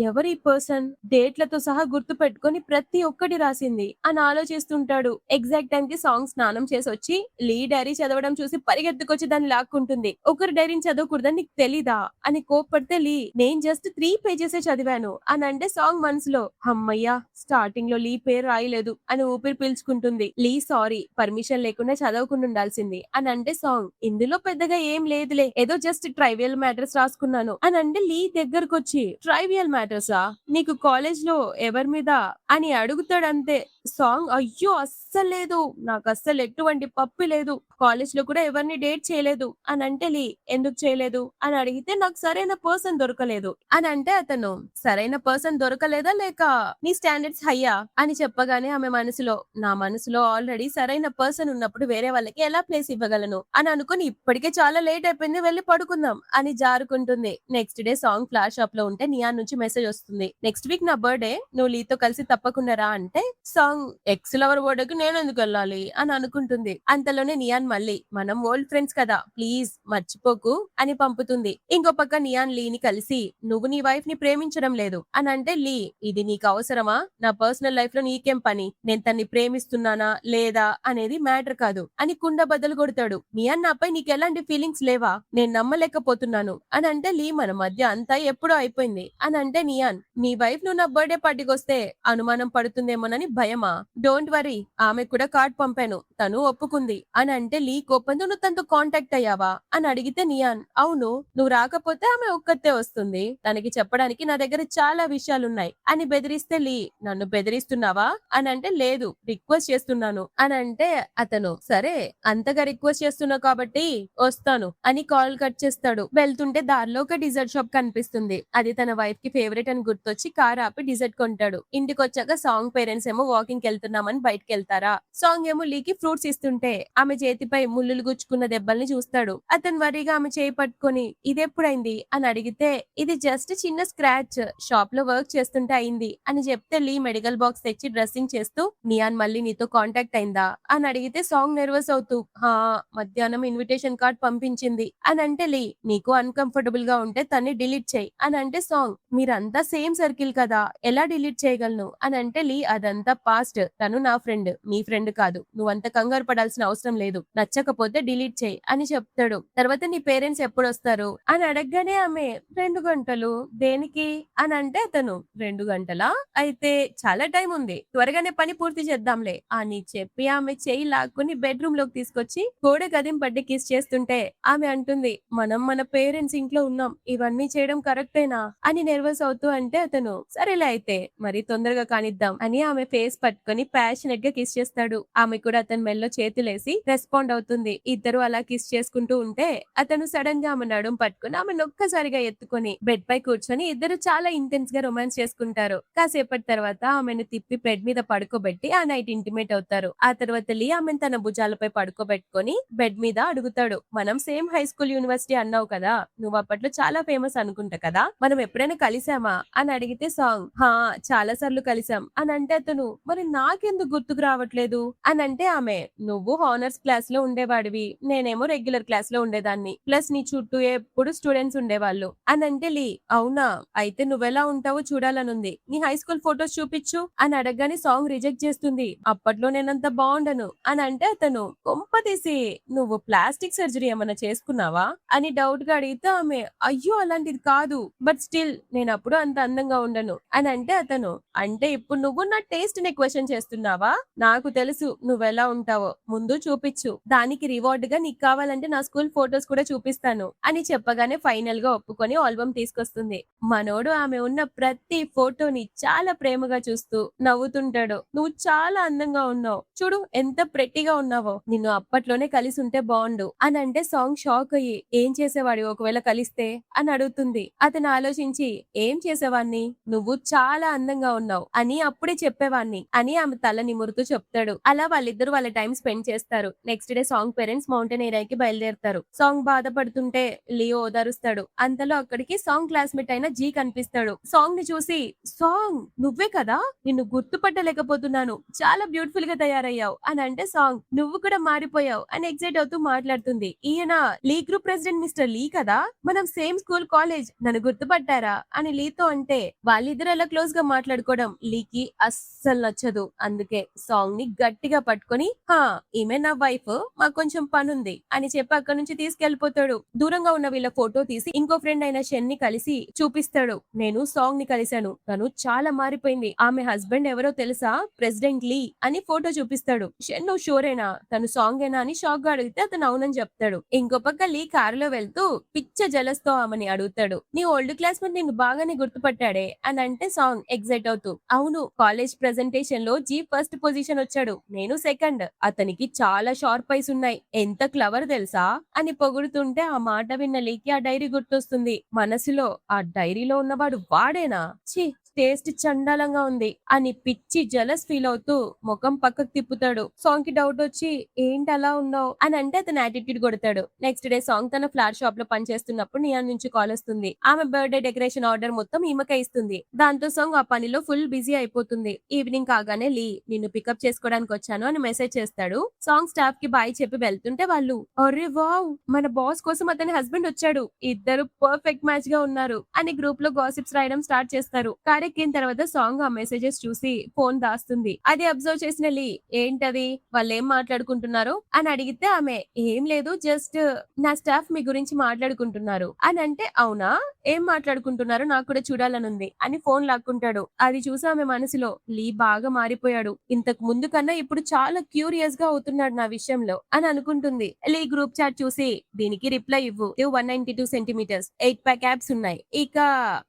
A: ఎవరి పర్సన్ డేట్లతో సహా గుర్తు పెట్టుకొని ప్రతి ఒక్కటి రాసింది అని ఆలోచిస్తుంటాడు. ఎగ్జాక్ట్ టైం కి సాంగ్ స్నానం చేసి వచ్చి లీ డైరీ చదవడం చూసి పరిగెత్తుకొచ్చి దాన్ని లాక్కుంటుంది. ఒకరి డైరీని చదవకూడదని నీకు తెలీదా అని కోప్పడితే లీ నేను జస్ట్ 3 పేజెస్ చదివాను అని అంటే సాంగ్ మనసులో అమ్మయ్యా స్టార్టింగ్ లో లీ పేరు రాయలేదు అని ఊపిరి పీల్చుకుంటుంది. లీ సారీ పర్మిషన్ లేకుండా చదవకుండా ఉండాల్సింది అని అంటే సాంగ్ ఇందులో పెద్దగా ఏం లేదులే, ఏదో జస్ట్ ట్రైవియల్ మ్యాటర్స్ రాసుకున్నాను అని అంటే లీ దగ్గరకు వచ్చి ట్రైవియల్ మ్యాటర్సా నీకు కాలేజ్ లో ఎవరి మీద అని అడుగుతాడంతే. సాంగ్ అయ్యో అస్సలు లేదు, నాకు అస్సలు ఎటువంటి పప్పు లేదు, కాలేజ్ లో కూడా ఎవరిని డేట్ చేయలేదు అని అంటే లీ ఎందుకు చేయలేదు అని అడిగితే నాకు సరైన పర్సన్ దొరకలేదు అని అంటే అతను సరైన పర్సన్ దొరకలేదా లేక నీ స్టాండర్డ్స్ హయ్యా అని చెప్పగానే ఆమె మనసులో నా మనసులో ఆల్రెడీ సరైన పర్సన్ ఉన్నప్పుడు వేరే వాళ్ళకి ఎలా ప్లేస్ ఇవ్వగలను అని అనుకుని ఇప్పటికే చాలా లేట్ అయిపోయింది వెళ్ళి పడుకుందాం అని జారుకుంటుంది. Next day song flash shop లో ఉంటే నియాన్ నుంచి మెసేజ్ వస్తుంది, నెక్స్ట్ వీక్ నా బర్త్డే నువ్వు లీతో కలిసి తప్పకుండా రా అంటే సాంగ్ ఎక్స్ లవర్ బర్త్డేకి నేను ఎందుకు వెళ్ళాలి అని అనుకుంటుంది. అంతలోనే నియాన్ మళ్ళీ మనం ఓల్డ్ ఫ్రెండ్స్ కదా ప్లీజ్ మర్చిపోకు అని పంపుతుంది. ఇంకో పక్క నియాన్ లీని కలిసి నువ్వు నీ వైఫ్ ని ప్రేమించడం లేదు అని అంటే లీ ఇది నీకు అవసరమా, నా పర్సనల్ లైఫ్ లో నీకేం పని, నేను తన్ని ప్రేమిస్తున్నానా లేదా అనేది మ్యాటర్ కాదు అని కుండ బద్దలు కొడతాడు. నియాన్ నాపై నీకు ఎలాంటి ఫీలింగ్స్ లేవా, నేను నమ్మలేకపోతున్నాను అని అంటే లీ మన మధ్య అంతా ఎప్పుడో అయిపోయింది అని అంటే నియాన్ నీ వైఫ్ నువ్వు నా బర్త్డే పార్టీకి వస్తే అనుమానం పడుతుందేమోనని భయమా, డోంట్ వరీ ఆమె కూడా కార్డ్ పంపాను తను ఒప్పుకుంది అని అంటే లీ కోపంతో నువ్వు తనతో కాంటాక్ట్ అయ్యావా అని అడిగితే నియాన్ అవును నువ్వు రాకపోతే ఆమె ఒక్కతే వస్తుంది, తనకి చెప్పడానికి నా దగ్గర చాలా విషయాలున్నాయి అని బెదిరిస్తే లీ నన్ను బెదిరిస్తున్నావా అని అంటే లేదు రిక్వెస్ట్ చేస్తున్నాను అని అంటే అతను సరే అంతగా రిక్వెస్ట్ చేస్తున్నావు కాబట్టి వస్తాను అని కాల్ కట్ చేస్తాడు. వెళ్తుంటే దారిలో ఒక డిజర్ట్ షాప్ కనిపిస్తుంది. అది తన వైఫ్ కి ఫేవరెట్ అని గుర్తొచ్చి కార్ ఆపి డిజర్ట్ కొంటాడు. ఇంటికి వచ్చాక సాంగ్ పేరెంట్స్ ఏమో వాకింగ్ వాకింగ్ వెళ్తున్నామని బయటకు వెళ్తారా? సాంగ్ ఏమో లీకి ఫ్రూట్స్ ఇస్తుంటే ఆమె చేతిపై ముళ్ళులు గుచ్చుకున్న దెబ్బల్ని చూస్తాడు. అతను వరిగా ఆమె చేయి పట్టుకొని ఇదెప్పుడైంది అని అడిగితే ఇది జస్ట్ చిన్న స్క్రాచ్, షాప్ లో వర్క్ చేస్తుంటే అయింది అని చెప్తే లీ మెడికల్ బాక్స్ తెచ్చి డ్రెస్సింగ్ చేస్తూ నియాన్ మళ్ళీ నీతో కాంటాక్ట్ అయిందా అని అడిగితే సాంగ్ నెర్వస్ అవుతూ హా మధ్యాహ్నం ఇన్విటేషన్ కార్డ్ పంపించింది అని అంటే లీ నీకు అన్కంఫర్టబుల్ గా ఉంటే తన్ని డిలీట్ చేయి అని అంటే సాంగ్ మీరంతా సేమ్ సర్కిల్ కదా ఎలా డిలీట్ చేయగలను అని అంటే లీ అదంతా పాస్ట్, తను నా ఫ్రెండ్, మీ ఫ్రెండ్ కాదు, నువ్వంత కంగారు పడాల్సిన అవసరం లేదు, నచ్చకపోతే డిలీట్ చేయి అని చెప్తాడు. తర్వాత నీ పేరెంట్స్ ఎప్పుడు వస్తారు అని అడగగానే ఆమె 2 గంటలు దేనికి అని అంటే అతను 2 గంటలా అయితే చాలా టైం ఉంది, త్వరగానే పని పూర్తి చేద్దాంలే అని చెప్పి ఆమె చేయి లాక్కుని బెడ్రూమ్ లోకి తీసుకొచ్చి గోడ గదిం పట్టి కిస్ చేస్తుంటే ఆమె అంటుంది మనం మన పేరెంట్స్ ఇంట్లో ఉన్నాం, ఇవన్నీ చేయడం కరెక్టేనా అని నెర్వస్ అవుతూ అంటే అతను సరేలే అయితే మరి తొందరగా కానిద్దాం అని ఆమె ఫేస్ పట్టుకొని ప్యాషనెట్ గా కిస్ చేస్తాడు. ఆమె కూడా అతని మెల్లో చేతులేసి రెస్పాండ్ అవుతుంది. ఇద్దరు అలా కిస్ చేసుకుంటూ ఉంటే అతను సడన్ గా ఆమె నడుం పట్టుకుని ఆమె ఒక్కసారిగా ఎత్తుకొని బెడ్ పై కూర్చొని ఇద్దరు చాలా ఇంటెన్స్ గా రొమాన్స్ చేసుకుంటారు. కాసేపటి తర్వాత ఆమెను తిప్పి బెడ్ మీద పడుకోబెట్టి ఆ నైట్ ఇంటిమేట్ అవుతారు. ఆ తర్వాత లీ ఆమెను తన భుజాలపై పడుకోబెట్టుకొని బెడ్ మీద అడుగుతాడు, మనం సేమ్ హై స్కూల్ యూనివర్సిటీ అన్నావు కదా, నువ్వు అప్పట్లో చాలా ఫేమస్ అనుకుంటా కదా, మనం ఎప్పుడైనా కలిసామా అని అడిగితే సాంగ్ హా చాలా సార్లు కలిసాం అని అంటే అతను మరి నాకెందుకు గుర్తుకు రావట్లేదు అని అంటే ఆమె నువ్వు హానర్స్ క్లాస్ లో ఉండేవాడివి, నేనేమో రెగ్యులర్ క్లాస్ లో ఉండేదాన్ని, ప్లస్ నీ చుట్టూ ఎప్పుడు స్టూడెంట్స్ ఉండేవాళ్ళు అని అంటే లీ అవునా అయితే నువ్వెలా ఉంటావో చూడాలనుంది, నీ హై స్కూల్ ఫొటోస్ చూపించు అని అడగగానే సాంగ్ రిజెక్ట్ చేస్తుంది. అప్పట్లో నేనంత బాగుండను అని అంటే అతను కొంపతీసి నువ్వు ప్లాస్టిక్ సర్జరీ ఏమైనా చేసుకున్నావా అని డౌట్ గా అడిగితే ఆమె అయ్యో అలాంటిది కాదు, బట్ స్టిల్ నేను అప్పుడు అంత అందంగా ఉండను అని అంటే అతను అంటే ఇప్పుడు నువ్వు నా టేస్ట్ ని క్వశ్చన్ చేస్తున్నావా, నాకు తెలుసు నువ్వెలా ఉంటావో, ముందు చూపించు, దానికి రివార్డ్ గా నీకు కావాలంటే నా స్కూల్ ఫొటోస్ కూడా చూపిస్తాను అని చెప్పగానే ఫైనల్ గా ఒప్పుకొని ఆల్బమ్ తీసుకొస్తుంది. మనోడు ఆమె ఉన్న ప్రతి ఫోటోని చాలా ప్రేమగా చూస్తూ నవ్వుతుంటాడు. నువ్వు చాలా అందంగా ఉన్నావు, చూడు ఎంత ప్రెట్టిగా ఉన్నావో, నిన్ను అప్పట్లోనే కలిసి ఉంటే బాగుండు అని అంటే సాంగ్ షాక్ అయ్యి ఏం చేసేవాడి ఒకవేళ కలిస్తే అని అడుగుతుంది. అతను ఆలోచించి ఏం చేసేవాణ్ణి, నువ్వు చాలా అందంగా ఉన్నావు అని అప్పుడే చెప్పేవాణ్ణి అని ఆమె తల నిమురుతూ చెప్తాడు. అలా వాళ్ళిద్దరు వాళ్ళ టైం స్పెండ్ చేస్తారు. Next day song parents mountain ఏరియాకి బయలుదేరుతారు. సాంగ్ బాధపడుతుంటే లియో ఓదారుస్తాడు. అంతలో అక్కడికి సాంగ్ క్లాస్మేట్ అయిన జీ కనిపిస్తాడు. సాంగ్ ని చూసి సాంగ్ నువ్వే కదా, నిన్ను గుర్తుపట్టలేకపోతున్నాను, చాలా బ్యూటిఫుల్ గా తయారయ్యావు అని అంటే సాంగ్ నువ్వు కూడా మారిపోయావు అని ఎక్సైట్ అవుతూ మాట్లాడుతుంది. ఈయన లీ గ్రూప్ ప్రెసిడెంట్ మిస్టర్ లీ కదా, మనం సేమ్ స్కూల్ కాలేజ్, నన్ను గుర్తుపట్టారా అని లీతో అంటే వాళ్ళిద్దరు అలా క్లోజ్ గా మాట్లాడుకోవడం లీకి అస్సలు నచ్చదు. అందుకే సాంగ్ ని గట్టిగా పట్టుకొని హా ఈమె నా వైఫ్, మాకు కొంచెం పనుంది అని చెప్పి అక్కడి నుంచి తీసుకెళ్లిపోతాడు. దూరంగా ఉన్న వీళ్ళ ఫోటో తీసి ఇంకో ఫ్రెండ్ అయిన షెన్ ని కలిసి చూపిస్తాడు. నేను సాంగ్ ని కలిశాను, తను చాలా మారిపోయింది, ఆమె హస్బెండ్ ఎవరో తెలుసా, ప్రెసిడెంట్ లీ అని ఫోటో చూపిస్తాడు. షెన్ నువ్వు షూరేనా, తను సాంగ్ ఏనా అని షాక్ గా అడిగితే అతను అవునని చెప్తాడు. ఇంకో పక్క లీ కారులో వెళ్తూ పిచ్చ జలస్ తో ఆమెని అడుగుతాడు, నీ ఓల్డ్ క్లాస్ మేట్ నిన్ను బాగానే గుర్తుపట్టాడే అని అంటే సాంగ్ ఎగ్జైట్ అవుతూ అవును కాలేజ్ ప్రెజెంటేషన్ లో జీ ఫస్ట్ పొజిషన్ వచ్చాడు, నేను సెకండ్, అతనికి చాలా షార్ప్ ఐస్ ఉన్నాయి, ఎంత క్లవర్ తెలుసా అని పొగుడుతుంటే ఆ మాట విన్న లీకి ఆ డైరీ గుర్తొస్తుంది. మనసులో ఆ డైరీలో ఉన్నవాడు వాడేనా, ఛీ టేస్ట్ చండాలంగా ఉంది అని పిచ్చి జలస్ ఫీల్ అవుతూ ముఖం పక్కకు తిప్పుతాడు. సాంగ్ కి డౌట్ వచ్చి ఏంటి అలా ఉన్నావు అని అంటే అతను యాటిట్యూడ్ కొడతాడు. నెక్స్ట్ డే సాంగ్ తన ఫ్లాట్ షాప్ లో పనిచేస్తున్నప్పుడు నియాన్ నుంచి కాల్ వస్తుంది. ఆమె బర్త్డే డెకరేషన్ ఆర్డర్ మొత్తం ఈమెకే ఇస్తుంది. దాంతో సాంగ్ ఆ పనిలో ఫుల్ బిజీ అయిపోతుంది. ఈవినింగ్ కాగానే లీ నిన్ను పికప్ చేసుకోవడానికి వచ్చాను అని మెసేజ్ చేస్తాడు. సాంగ్ స్టాఫ్ కి బాయ్ చెప్పి వెళ్తుంటే వాళ్ళు అరే వావ్ మన బాస్ కోసం అతని హస్బెండ్ వచ్చాడు, ఇద్దరు పర్ఫెక్ట్ మ్యాచ్ గా ఉన్నారు అని గ్రూప్ లో గాసిప్స్ రాయడం స్టార్ట్ చేస్తారు. ఎక్కిన తర్వాత సాంగ్ ఆ మెసేజెస్ చూసి ఫోన్ దాస్తుంది. అది అబ్జర్వ్ చేసిన లీ ఏంటది వాళ్ళు ఏం మాట్లాడుకుంటున్నారు అని అడిగితే ఆమె ఏం లేదు జస్ట్ నా స్టాఫ్ మీ గురించి మాట్లాడుకుంటున్నారు అని అంటే అవునా ఏం మాట్లాడుకుంటున్నారో నాకు కూడా చూడాలనుంది అని ఫోన్ లాక్కుంటాడు. అది చూసి ఆమె మనసులో లీ బాగా మారిపోయాడు, ఇంతకు ముందు కన్నా ఇప్పుడు చాలా క్యూరియస్ గా అవుతున్నాడు నా విషయంలో అని అనుకుంటుంది. లీ గ్రూప్ చాట్ చూసి దీనికి రిప్లై ఇవ్వు, 192 సెంటీమీటర్స్ 8 ప్యాక్ యాప్స్ ఉన్నాయి, ఇక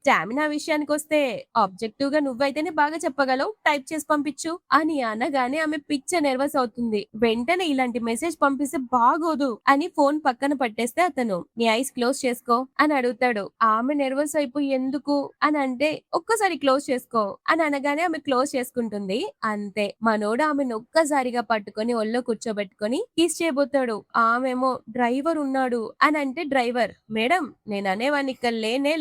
A: స్టామినా విషయానికి వస్తే ఆబ్జెక్టివ్ గా నువ్వైతేనే బాగా చెప్పగలవు, టైప్ చేసి పంపించు అని అనగానే ఆమె పిచ్చ నెర్వస్ అవుతుంది. వెంటనే ఇలాంటి మెసేజ్ పంపిస్తే బాగోదు అని ఫోన్ పక్కన పట్టేస్తే అతను నీ ఐస్ క్లోజ్ చేసుకో అని అడుగుతాడు. ఆమె నెర్వస్ అయిపోయి ఎందుకు అని అంటే ఒక్కసారి క్లోజ్ చేసుకో అని అనగానే ఆమె క్లోజ్ చేసుకుంటుంది. అంతే మనోడు ఆమెను ఒక్కసారిగా పట్టుకొని ఒళ్ళో కూర్చోబెట్టుకొని కిస్ చేయబోతాడు. ఆమెమో డ్రైవర్ ఉన్నాడు అని అంటే డ్రైవర్ మేడం నేను అనేవాడిని ఇక్కడ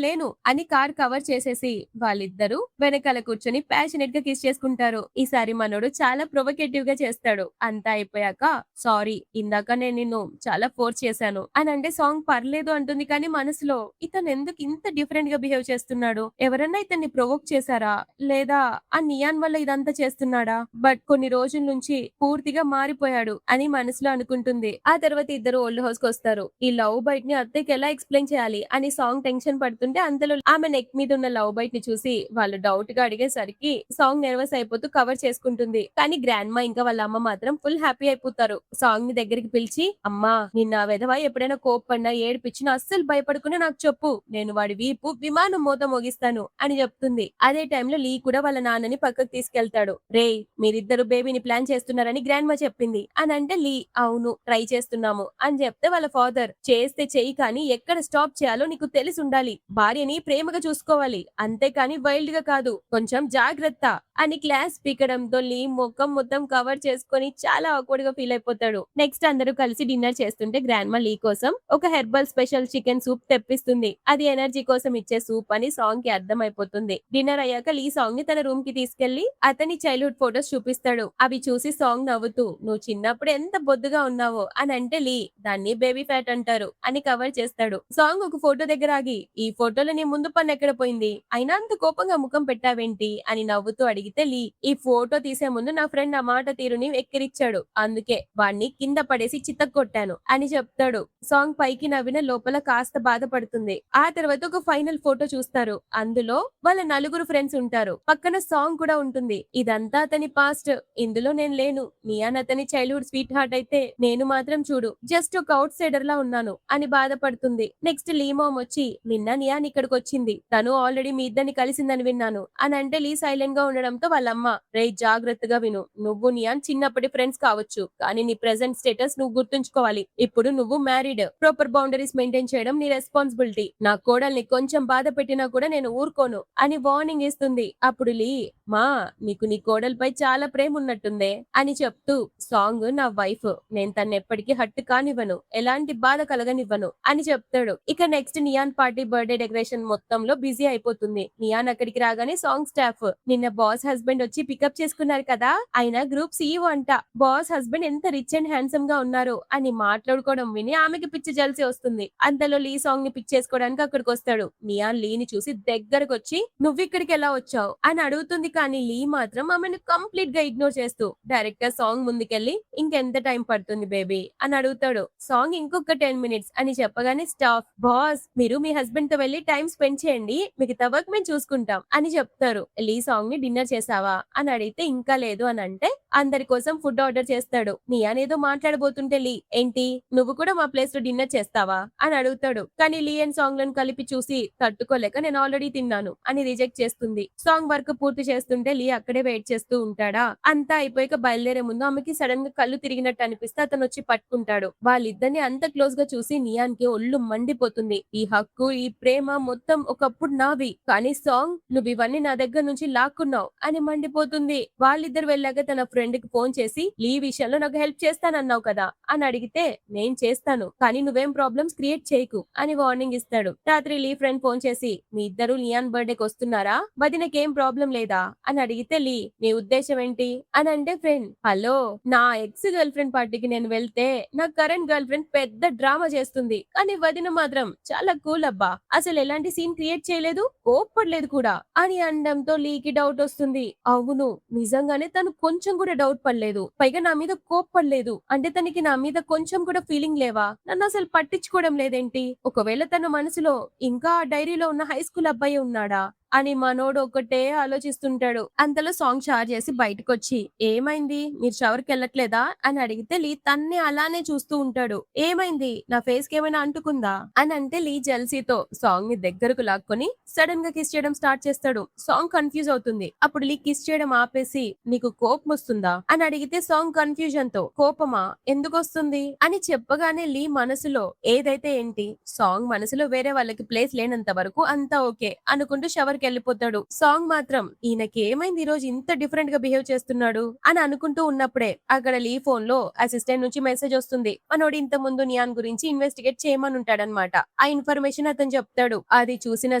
A: లేను అని కార్ కవర్ చేసేసి వాళ్ళిద్దరూ వెనకాల కూర్చొని ప్యాషనేట్ గా కిస్ చేసుకుంటారు. ఈసారి మనోడు చాలా ప్రొవకేటివ్ గా చేస్తాడు. అంతా అయిపోయాక సారీ ఇందాక నేను నిన్ను చాలా ఫోర్స్ చేశాను అని అంటే సాంగ్ పర్లేదు అంటుంది. కానీ మనసులో ఇతను ఎందుకు ఇంత డిఫరెంట్ గా బిహేవ్ చేస్తున్నాడు, ఎవరన్నా ఇతన్ని ప్రొవోక్ చేశారా లేదా ఆ నియాన్ వల్ల ఇదంతా చేస్తున్నాడా, బట్ కొన్ని రోజుల నుంచి పూర్తిగా మారిపోయాడు అని మనసులో అనుకుంటుంది. ఆ తర్వాత ఇద్దరు ఓల్డ్ హౌస్ కి వస్తారు. ఈ లవ్ బైట్ ని అత్తయ్యకి ఎలా ఎక్స్ప్లెయిన్ చేయాలి అని సాంగ్ టెన్షన్ పడుతుంటే అంతలో ఆమె నెక్ మీద ఉన్న లవ్ బైట్ ని చూసి వాళ్ళు డౌట్ గా అడిగేసరికి సాంగ్ నెర్వస్ అయిపోతూ కవర్ చేసుకుంటుంది. కానీ గ్రాండ్ మా ఇంకా వాళ్ళ అమ్మ మాత్రం ఫుల్ హ్యాపీ అయిపోతారు. సాంగ్ ని దగ్గరికి పిలిచి అమ్మా నిన్న వెధవ ఎప్పుడైనా కోప్పడినా ఏడిపించినా అస్సలు భయపడుకునే నాకు చెప్పు, నేను వాడి వీపు విమానం మోత మోగిస్తాను అని చెప్తుంది. అదే టైంలో లీ కూడా వాళ్ళ నాన్నని పక్కకు తీసుకెళ్తాడు. రే మీరిద్దరు బేబీని ప్లాన్ చేస్తున్నారని గ్రాండ్ మా చెప్పింది అని అంటే లీ అవును ట్రై చేస్తున్నాము అని చెప్తే వాళ్ళ ఫాదర్ చేస్తే చెయ్యి కానీ ఎక్కడ స్టాప్ చేయాలో నీకు తెలిసి ఉండాలి, భార్యని ప్రేమగా చూసుకోవాలి అంతేకాని వైల్డ్ గా కాదు, కొంచెం జాగ్రత్త అని క్లాస్ పీకడంతో లీ ముఖం మొత్తం కవర్ చేసుకొని చాలా ఆక్వర్డ్ గా ఫీల్ అయిపోతాడు. నెక్స్ట్ అందరూ కలిసి డిన్నర్ చేస్తుంటే గ్రాండ్ మా లీ కోసం ఒక హెర్బల్ స్పెషల్ చికెన్ సూప్ తెప్పిస్తుంది. అది ఎనర్జీ కోసం ఇచ్చే సూప్ అని సాంగ్ కి అర్థం అయిపోతుంది. డిన్నర్ అయ్యాక లీ సాంగ్ ని తన రూమ్ కి తీసుకెళ్లి అతని చైల్డ్హుడ్ ఫొటోస్ చూపిస్తాడు. అవి చూసి సాంగ్ నవ్వుతూ నువ్వు చిన్నప్పుడు ఎంత బొద్దుగా ఉన్నావో అని అంటే లీ దాన్ని బేబీ ఫ్యాట్ అంటారు అని కవర్ చేస్తాడు. సాంగ్ ఒక ఫోటో దగ్గర ఆగి ఈ ఫోటోలో నీ ముందు పన్ను ఎక్కడ పోయింది, అయినా అంత కోపంగా ముఖం పెట్టావేంటి అని నవ్వుతూ అడిగితే లీ ఈ ఫోటో తీసే ముందు నా ఫ్రెండ్ నా మాట తీరుని ఎక్కిరిచ్చాడు, అందుకే వాణ్ణి కింద పడేసి చితక్కొట్టాను అని చెప్తాడు. సాంగ్ పైకి నవ్విన లోపల కాస్త బాధపడుతుంది. ఆ తర్వాత ఒక ఫైనల్ ఫోటో చూస్తారు. అందులో వాళ్ళ నలుగురు ఫ్రెండ్స్ ఉంటారు. పక్కన సాంగ్ కూడా ఉంటుంది. ఇదంతా అతని పాస్ట్, ఇందులో నేను లేను. నియాన్ అతని చైల్డ్హుడ్ స్వీట్ హార్ట్ అయితే నేను మాత్రం చూడు జస్ట్ ఒక అవుట్ సైడర్ లా ఉన్నాను అని బాధపడుతుంది. నెక్స్ట్ లీ మామ్ వచ్చి నిన్న నియాన్ ఇక్కడికి వచ్చింది, తను ఆల్రెడీ మీ ఇద్దరిని కలిసిందని విన్నాను అని అంటే లీ సైలెంట్ గా ఉండడంతో వాళ్ళమ్మ రే జాగ్రత్తగా విను, నువ్వు నియాన్ చిన్నప్పటి ఫ్రెండ్స్ కావచ్చు కానీ నీ ప్రెసెంట్ స్టేటస్ నువ్వు గుర్తుంచుకోవాలి. ఇప్పుడు నువ్వు మ్యారీడ్, ప్రాపర్ బౌండరీస్ మెయింటైన్ చేయడం నీ రెస్పాన్సిబిలిటీ. నా కోడల్ని కొంచెం బాధ పెట్టినా కూడా నేను ఊరుకోను అని వార్నింగ్ ఇస్తుంది. అప్పుడు లీ మా నీకు నీ కోడలపై చాలా ప్రేమ ఉన్నట్టుందే అని చెప్తూ సాంగ్ నా వైఫ్, నేను తను ఎప్పటికీ హట్టు కానివ్వను, ఎలాంటి బాధ కలగనివ్వను అని చెప్తాడు. ఇక next neon party birthday decoration మొత్తంలో బిజీ అయిపోతుంది. నియాన్ అక్కడికి రాగానే సాంగ్ స్టాఫ్ నిన్న బాస్ హస్బెండ్ వచ్చి పికప్ చేసుకున్నారు కదా, ఆయన గ్రూప్ సీఈఓ అంట, బాస్ హస్బెండ్ ఎంత రిచ్ అండ్ హ్యాండ్సమ్ గా ఉన్నారు అని మాట్లాడుకోవడం విని ఆమెకి పిచ్చి జల్సి వస్తుంది. అంతలో లీ సాంగ్ ని పిక్ చేసుకోవడానికి అక్కడికి వస్తాడు. నియాన్ లీని చూసి దగ్గరకు వచ్చి నువ్వు ఇక్కడికి ఎలా వచ్చావు అని అడుగుతుంది. కానీ లీ మాత్రం ఆమెను కంప్లీట్ గా ఇగ్నోర్ చేస్తూ డైరెక్ట్ గా సాంగ్ ముందుకెళ్లి ఇంకెంత టైం పడుతుంది బేబీ అని అడుగుతాడు. సాంగ్ ఇంకొక 10 minutes అని చెప్పగానే స్టాఫ్ బాస్ మీరు మీ హస్బెండ్ తో వెళ్లి టైం స్పెండ్ చేయండి, మిగతా వర్క్ మేము చూసుకుంటాం అని చెప్తారు. లీ సాంగ్ ని డిన్నర్ చేసావా అని అడిగితే ఇంకా లేదు అని అంటే అందరి కోసం ఫుడ్ ఆర్డర్ చేస్తాడు. నియాన్ ఏదో మాట్లాడబోతుంటే లీ ఏంటి నువ్వు కూడా మా ప్లేస్ లో డిన్నర్ చేస్తావా అని అడుగుతాడు. కానీ లీ అండ్ సాంగ్ లను కలిపి చూసి తట్టుకోలేక నేను ఆల్రెడీ తిన్నాను అని రిజెక్ట్ చేస్తుంది. సాంగ్ వర్క్ పూర్తి చేస్తుంటే లీ అక్కడే వెయిట్ చేస్తూ ఉంటాడా. అంతా అయిపోయాక బయలుదేరే ముందు ఆమెకి సడన్ గా కళ్ళు తిరిగినట్టు అనిపిస్తే అతను వచ్చి పట్టుకుంటాడు. వాళ్ళిద్దరిని అంత క్లోజ్ గా చూసి నియాన్ కి ఒళ్ళు మండిపోతుంది. ఈ హక్కు ఈ ప్రేమ మొత్తం ఒకప్పుడు నావి, కానీ సాంగ్ నువ్వు ఇవన్నీ నా దగ్గర నుంచి లాక్కున్నావు అని మండిపోతుంది. వాళ్ళిద్దరు వెళ్ళాక తన ఫ్రెండ్ కి ఫోన్ చేసి లీ విషయంలో నాకు హెల్ప్ చేస్తానన్నావు కదా అని అడిగితే నేను చేస్తాను కానీ నువ్వేం ప్రాబ్లమ్స్ క్రియేట్ చేయకు అని వార్నింగ్ ఇస్తాడు. రాత్రి లీ ఫ్రెండ్ ఫోన్ చేసి మీ ఇద్దరు నియాన్ బర్త్డేకి వస్తున్నారా, వదినకేం ప్రాబ్లం లేదా అని అడిగితే లీ నీ ఉద్దేశం ఏంటి అని అంటే ఫ్రెండ్ హలో నా ఎక్స్ గర్ల్ ఫ్రెండ్ పార్టీకి నేను వెళ్తే నా కరెంట్ గర్ల్ ఫ్రెండ్ పెద్ద డ్రామా చేస్తుంది, కానీ వదిన మాత్రం చాలా కూల్ అబ్బా, అసలు ఎలాంటి సీన్ క్రియేట్ చేయలేదు, కోప్పడలేదు కూడా అని అనడంతో లీకి డౌట్ వస్తుంది. అవును నిజంగానే తను కొంచెం కూడా డౌట్ పడలేదు, పైగా నా మీద కోప్పడలేదు అంటే తనకి నా మీద కొంచెం కూడా ఫీలింగ్ లేవా, నన్ను అసలు పట్టించుకోవడం లేదేంటి, ఒకవేళ తన మనసులో ఇంకా ఆ డైరీలో ఉన్న హై స్కూల్ అబ్బాయి ఉన్నాడా అని మనోడు ఒకటే ఆలోచిస్తుంటాడు. అంతలో సాంగ్ స్టార్ట్ చేసి బయటకొచ్చి, "ఏమైంది? మీరు షవర్‌కెళ్ళట్లేదా?" అని అడిగితే లీ తన్ని అలానే చూస్తూ ఉంటాడు. "ఏమైంది? నా ఫేస్‌కేమైనా అంటుకుందా?" అని అంటే లీ జెలసీతో సాంగ్‌ని దగ్గరకు లాక్కొని సడెన్‌గా కిస్ చేయడం స్టార్ట్ చేస్తాడు. సాంగ్ కన్‌ఫ్యూజ్ అవుతుంది. అప్పుడు లీ కిస్ చేయడం ఆపేసి, "నీకు కోపమొస్తుందా?" అని అడిగితే సాంగ్ కన్‌ఫ్యూజన్‌తో, "కోపమా? ఎందుకొస్తుంది?" అని చెప్పగానే లీ మనసులో ఏదైతే ఏంటి, సాంగ్ మనసులో వేరే వాళ్ళకి ప్లేస్ లేనంత వరకు అంతా ఓకే అనుకుంటూ షవర్‌కెళ్ళిపోతాడు. సాంగ్ మాత్రం ఈయనకేమైంది ఈరోజు ఇంత డిఫరెంట్ గా బిహేవ్ చేస్తున్నాడు అని అనుకుంటూ ఉన్నప్పుడే అక్కడ లీ ఫోన్ లో అసిస్టెంట్ నుంచి మెసేజ్ వస్తుంది. మనోడు ఇంత ముందు నియాన్ గురించి ఇన్వెస్టిగేట్ చేయమని ఉంటాడనమాట. ఆ ఇన్ఫర్మేషన్ అతను చెప్తాడు. అది చూసిన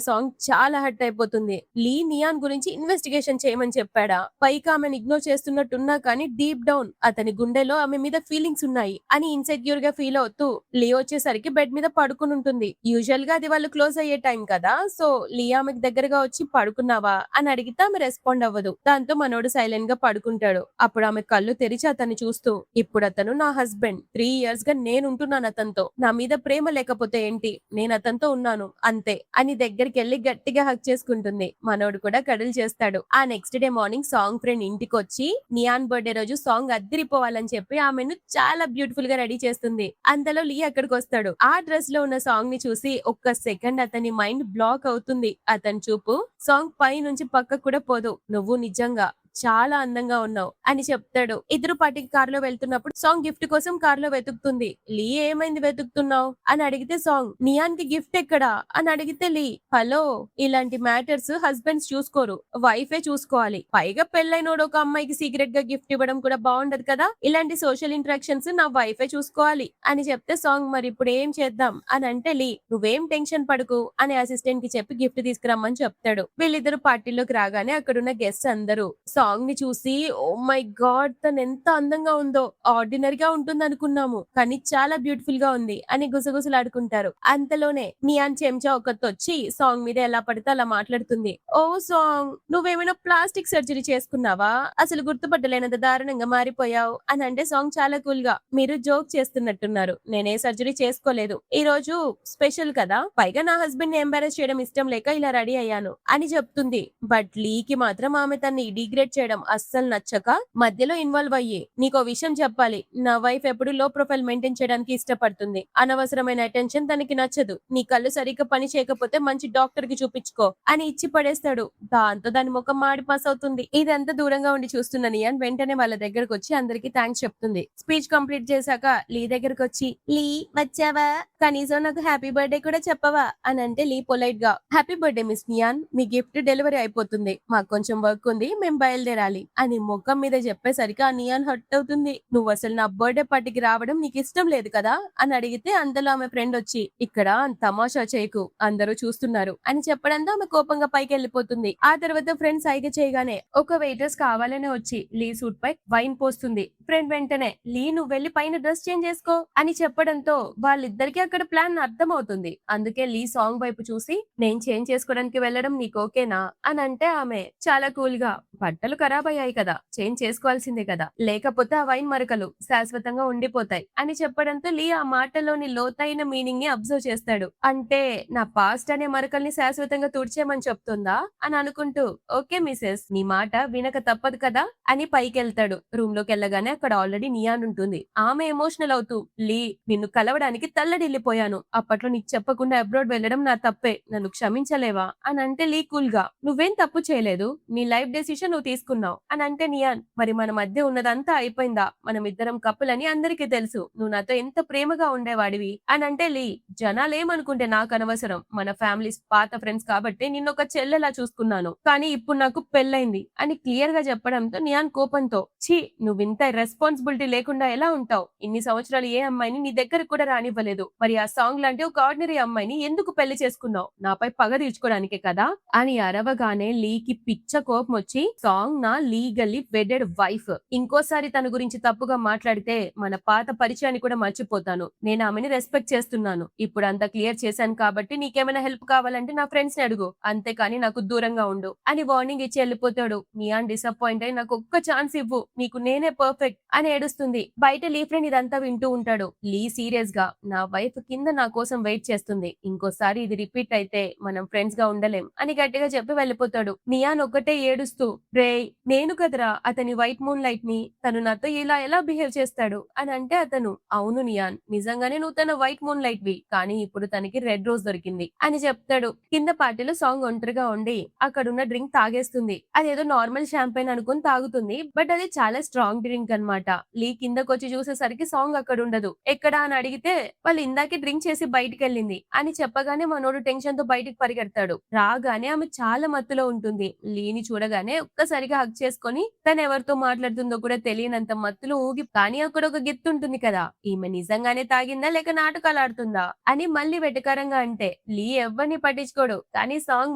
A: సాంగ్ చాలా హర్ట్ అయిపోతుంది. లీ నియాన్ గురించి ఇన్వెస్టిగేషన్ చేయమని చెప్పాడా? పైకి ఆమెను ఇగ్నోర్ చేస్తున్నట్టున్నా కానీ డీప్ డౌన్ అతని గుండెలో ఆమె మీద ఫీలింగ్స్ ఉన్నాయి అని ఇన్సెక్యూర్ గా ఫీల్ అవుతూ లీ వచ్చేసరికి బెడ్ మీద పడుకుని ఉంటుంది. యూజువల్ గా అది వాళ్ళు క్లోజ్ అయ్యే టైం కదా. సో లీ ఆమెకు దగ్గరగా వచ్చి పడుకున్నావా అని అడిగితే ఆమె రెస్పాండ్ అవ్వదు. దాంతో మనోడు సైలెంట్ గా పడుకుంటాడు. అప్పుడు ఆమె కళ్ళు తెరిచి అతన్ని చూస్తూ, ఇప్పుడు అతను నా హస్బెండ్, 3 ఇయర్స్ గా నేనుంటున్నాను అతనితో, నా మీద ప్రేమ లేకపోతే ఏంటి, నేను అతనితో ఉన్నాను అంతే అని దగ్గరికి వెళ్లి గట్టిగా హక్ చేసుకుంటుంది. మనోడు కూడా కడులు చేస్తాడు. ఆ next day morning song friend ఇంటికి వచ్చి నియాన్ బర్త్డే రోజు సాంగ్ అద్దిరిపోవాలని చెప్పి ఆమెను చాలా బ్యూటిఫుల్ గా రెడీ చేస్తుంది. అంతలో లీ అక్కడికి వస్తాడు. ఆ డ్రెస్ లో ఉన్న సాంగ్ ని చూసి ఒక్క సెకండ్ అతని మైండ్ బ్లాక్ అవుతుంది. అతని చూపు సాంగ్ పై నుంచి పక్కకు కూడా పోదు. నువ్వు నిజంగా చాలా అందంగా ఉన్నావు అని చెప్తాడు. ఇద్దరు పార్టీకి కారులో వెళ్తున్నప్పుడు సాంగ్ గిఫ్ట్ కోసం కారులో వెతుకుతుంది. లీ ఏమైంది వెతుకుతున్నావు అని అడిగితే సాంగ్ నియాన్ కి గిఫ్ట్ ఎక్కడా అని అడిగితే లీ హలో ఇలాంటి మ్యాటర్స్ హస్బెండ్స్ చూసుకోరు, వైఫే చూసుకోవాలి. పైగా పెళ్ళైనోడు ఒక అమ్మాయికి సీక్రెట్ గా గిఫ్ట్ ఇవ్వడం కూడా బాగుండదు కదా. ఇలాంటి సోషల్ ఇంటరాక్షన్స్ నా వైఫే చూసుకోవాలి అని చెప్తే సాంగ్ మరి ఇప్పుడు ఏం చేద్దాం అని అంటే లీ నువ్వేం టెన్షన్ పడకు అని అసిస్టెంట్ కి చెప్పి గిఫ్ట్ తీసుకురమ్మని చెప్తాడు. వీళ్ళిద్దరు పార్టీలోకి రాగానే అక్కడున్న గెస్ట్ అందరూ సాంగ్ ని చూసి ఓ మై గాడ్ తను ఎంత అందంగా ఉందో, ఆర్డినరీ గా ఉంటుంది అనుకున్నాము కానీ చాలా బ్యూటిఫుల్ గా ఉంది అని గుసగుసలాడుకుంటారు. అంతలోనే నియాన్ చెంచా ఒకతొచ్చి సాంగ్ మీద ఎలా పడితే అలా మాట్లాడుతుంది. ఓ సాంగ్ నువ్వేమైనా ప్లాస్టిక్ సర్జరీ చేసుకున్నావా, అసలు గుర్తుపట్టలేనంత దారుణంగా మారిపోయావు అని అంటే సాంగ్ చాలా కూల్ గా మీరు జోక్ చేస్తున్నట్టున్నారు, నేనే సర్జరీ చేసుకోలేదు, ఈ రోజు స్పెషల్ కదా, పైగా నా హస్బెండ్ ని ఎంబారెస్ చేయడం ఇష్టం లేక ఇలా రెడీ అయ్యాను అని చెప్తుంది. బట్ లీకి మాత్రం ఆమె తన్ని డిగ్రేడ్ చేయడం అస్సలు నచ్చక మధ్యలో ఇన్వాల్వ్ అయ్యి నీకో విషయం చెప్పాలి, నా వైఫ్ ఎప్పుడు లో ప్రొఫైల్ మెయింటైన్ చేయడానికి ఇష్టపడుతుంది, అనవసరమైన అటెన్షన్ తనకి నచ్చదు, నీ కళ్ళు సరిగ్గా పని చేయకపోతే మంచి డాక్టర్ కి చూపించుకో అని ఇచ్చి పడేస్తాడు. దాంతో దాని ముఖం మాడి పాస్ అవుతుంది. ఇదంతా దూరంగా ఉండి చూస్తున్న నియాన్ వెంటనే వాళ్ళ దగ్గరకు వచ్చి అందరికి థ్యాంక్స్ చెప్తుంది. స్పీచ్ కంప్లీట్ చేశాక లీ దగ్గరకు వచ్చి లీ వచ్చావా, కనీసం నాకు హ్యాపీ బర్త్డే కూడా చెప్పవా అని అంటే లీ పొలైట్ గా హ్యాపీ బర్త్డే మిస్ నియాన్, మీ గిఫ్ట్ డెలివరీ అయిపోతుంది, మాకు కొంచెం వర్క్ ఉంది, మేము బయలుదేరాలి అని ముఖం మీద చెప్పేసరికి ఆ నియాన్ హర్ట్ అవుతుంది. నువ్వు అసలు నా బర్త్డే పార్టీకి రావడం నీకు ఇష్టం లేదు కదా అని అడిగితే అందులో ఆమె ఫ్రెండ్ వచ్చి ఇక్కడ తమాషా చేయకు అందరూ చూస్తున్నారు అని చెప్పడంతో ఆమె కోపంగా పైకి వెళ్ళిపోతుంది. ఆ తర్వాత ఫ్రెండ్ సైగ చేయగానే ఒక వెయిటర్స్ కావాలనే వచ్చి లీ సూట్ పై వైన్ పోస్తుంది. ఫ్రెండ్ వెంటనే లీ నువ్వు వెళ్లి పైన డ్రెస్ చేంజ్ చేసుకో అని చెప్పడంతో వాళ్ళిద్దరికి అక్కడ ప్లాన్ అర్థం అవుతుంది. అందుకే లీ సాంగ్ వైపు చూసి నేను చేంజ్ చేసుకోవడానికి వెళ్ళడం నీకు ఓకేనా అని అంటే ఆమె చాలా కూల్ గా బట్టలు ఖరాబ్ అయ్యాయి కదా, చేంజ్ చేసుకోవాల్సిందే కదా, లేకపోతే ఆ వైన్ మరకలు శాశ్వతంగా ఉండిపోతాయి అని చెప్పడంతో లీ ఆ మాటలోని లోతైన మీనింగ్ ని అబ్జర్వ్ చేస్తాడు. అంటే నా పాస్ట్ అనే మరకల్ని శాశ్వతంగా తుడిచేయమని చెప్తుందా అని అనుకుంటూ ఓకే మిసెస్ నీ మాట వినక తప్పదు కదా అని పైకి వెళ్తాడు. రూమ్ లోకి వెళ్ళగానే అక్కడ ఆల్రెడీ నియాన్ ఉంటుంది. ఆమె ఎమోషనల్ అవుతూ లీ నిన్ను కలవడానికి తల్లడిల్లిపోయాను, అప్పట్లో నీకు చెప్పకుండా అబ్రాడ్ వెళ్ళడం నా తప్పే, నన్ను క్షమించలేవా అని అంటే లీ కూల్ గా నువ్వేం తప్పు చేయలేదు, నీ లైఫ్ డెసిషన్ నువ్వు తీసుకున్నావు అని అంటే నియాన్ మరి మన మధ్య ఉన్నదంతా అయిపోయిందా, మనం ఇద్దరం కపుల్ అని అందరికీ తెలుసు, నువ్వు నాతో ఎంత ప్రేమగా ఉండేవాడివి అని అంటే లీ జనాలేమనుకుంటే నాకు అనవసరం, మన ఫ్యామిలీస్ పాత ఫ్రెండ్స్ కాబట్టి నిన్నొక చెల్లెలా చూసుకున్నాను, కానీ ఇప్పుడు నాకు పెళ్ళైంది అని క్లియర్ గా చెప్పడంతో నియాన్ కోపంతో ఛీ నువ్వు ఇంత రెస్పాన్సిబిలిటీ లేకుండా ఎలా ఉంటావు, ఇన్ని సంవత్సరాలు ఏ అమ్మాయిని నీ దగ్గర కూడా రానివ్వలేదు, మరి ఆ సాంగ్ లాంటి ఒక ఆర్డినరీ అమ్మాయిని ఎందుకు పెళ్లి చేసుకున్నావు, నాపై పగ తీర్చుకోవడానికే కదా అని అరవగానే లీకి పిచ్చ కోపం వచ్చి సాంగ్ నా లీగల్లీ వెడెడ్ వైఫ్, ఇంకోసారి తన గురించి తప్పుగా మాట్లాడితే మన పాత పరిచయాన్ని కూడా మర్చిపోతాను, నేను ఆమెని రెస్పెక్ట్ చేస్తున్నాను, ఇప్పుడు అంతా క్లియర్ చేశాను కాబట్టి నీకేమైనా హెల్ప్ కావాలంటే నా ఫ్రెండ్స్ ని అడుగు, అంతేకాని నాకు దూరంగా ఉండు అని వార్నింగ్ ఇచ్చి వెళ్ళిపోతాడు. నియాన్ డిసప్పాయింట్ అయి నాకు ఒక్క ఛాన్స్ ఇవ్వు, నీకు నేనే పర్ఫెక్ట్ అని ఏడుస్తుంది. బయట లీ ఫ్రెండ్ ఇదంతా వింటూ ఉంటాడు. లీ సీరియస్ గా నా వైఫ్ వైఫ్ కింద నా కోసం వెయిట్ చేస్తుంది. ఇంకోసారి ఇది రిపీట్ అయితే మనం ఫ్రెండ్స్ గా ఉండలేం అని గట్టిగా చెప్పి వెళ్ళిపోతాడు. నియాన్ ఒకటే ఏడుస్తూ, రేయ్ నేను కదరా అతని వైట్ మూన్ లైట్ ని, తను నాతో ఇలా ఎలా బిహేవ్ చేస్తాడు అని అంటే అతను, అవును నియాన్, నిజంగానే నువ్వు తన వైట్ మూన్ లైట్ వి, కానీ ఇప్పుడు తనకి రెడ్ రోజ్ దొరికింది అని చెప్తాడు. కింద పార్టీలో సాంగ్ ఒంటరిగా ఉండి అక్కడున్న డ్రింక్ తాగేస్తుంది. అదేదో నార్మల్ షాంపైన్ అనుకుని తాగుతుంది, బట్ అది చాలా స్ట్రాంగ్ డ్రింక్ అన్నమాట. లీ కిందకొచ్చి చూసేసరికి సాంగ్ అక్కడ ఉండదు. ఎక్కడా అని అడిగితే వాళ్ళు ఇందాకే డ్రింక్ చేసి బయటికి వెళ్ళింది అని చెప్పగానే మనోడు టెన్షన్ తో బయటికి పరిగెడతాడు. రాగానే ఆమె చాలా మత్తులో ఉంటుంది. లీని చూడగానే ఒక్కసారిగా హగ్ చేసుకొని తను ఎవరితో మాట్లాడుతుందో కూడా తెలియనంత మత్తులో ఊగి, కానీ అక్కడ ఒక గెత్తు ఉంటుంది కదా, ఈమె నిజంగానే తాగిందా లేక నాటకాలు ఆడుతుందా అని మళ్ళీ వెటకారంగా అంటే లీ ఎవరిని పట్టించుకోడు. కానీ సాంగ్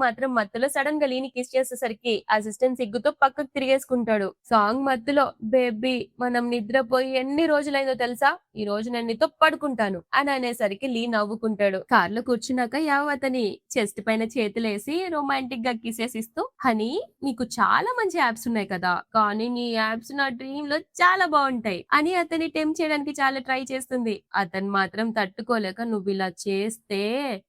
A: మాత్రం మత్తులో సడన్ గా లీని కిస్ చేసేసరికి అసిస్టెంట్ సిగ్గుతో పక్కకు తిరిగేసుకుంటాడు. సాంగ్ మత్తులో, బేబీ మనం నిద్రపోయి ఎన్ని రోజులైందో తెలుసా, ఈ రోజు నేను నీతో పడుకుంటాను అని అనేసరికి లీ నవ్వుకుంటాడు. కార్లో కూర్చున్నాక యావ్ అతని చెస్ట్ పైన చేతులేసి రొమాంటిక్ గా కిసెస్ ఇస్తూ, హనీ నీకు చాలా మంచి యాప్స్ ఉన్నాయి కదా, కానీ నీ యాప్స్ నా డ్రీమ్ లో చాలా బాగుంటాయి అని అతని టెంప్ చేయడానికి చాలా ట్రై చేస్తుంది. అతను మాత్రం తట్టుకోలేక, నువ్వు ఇలా చేస్తే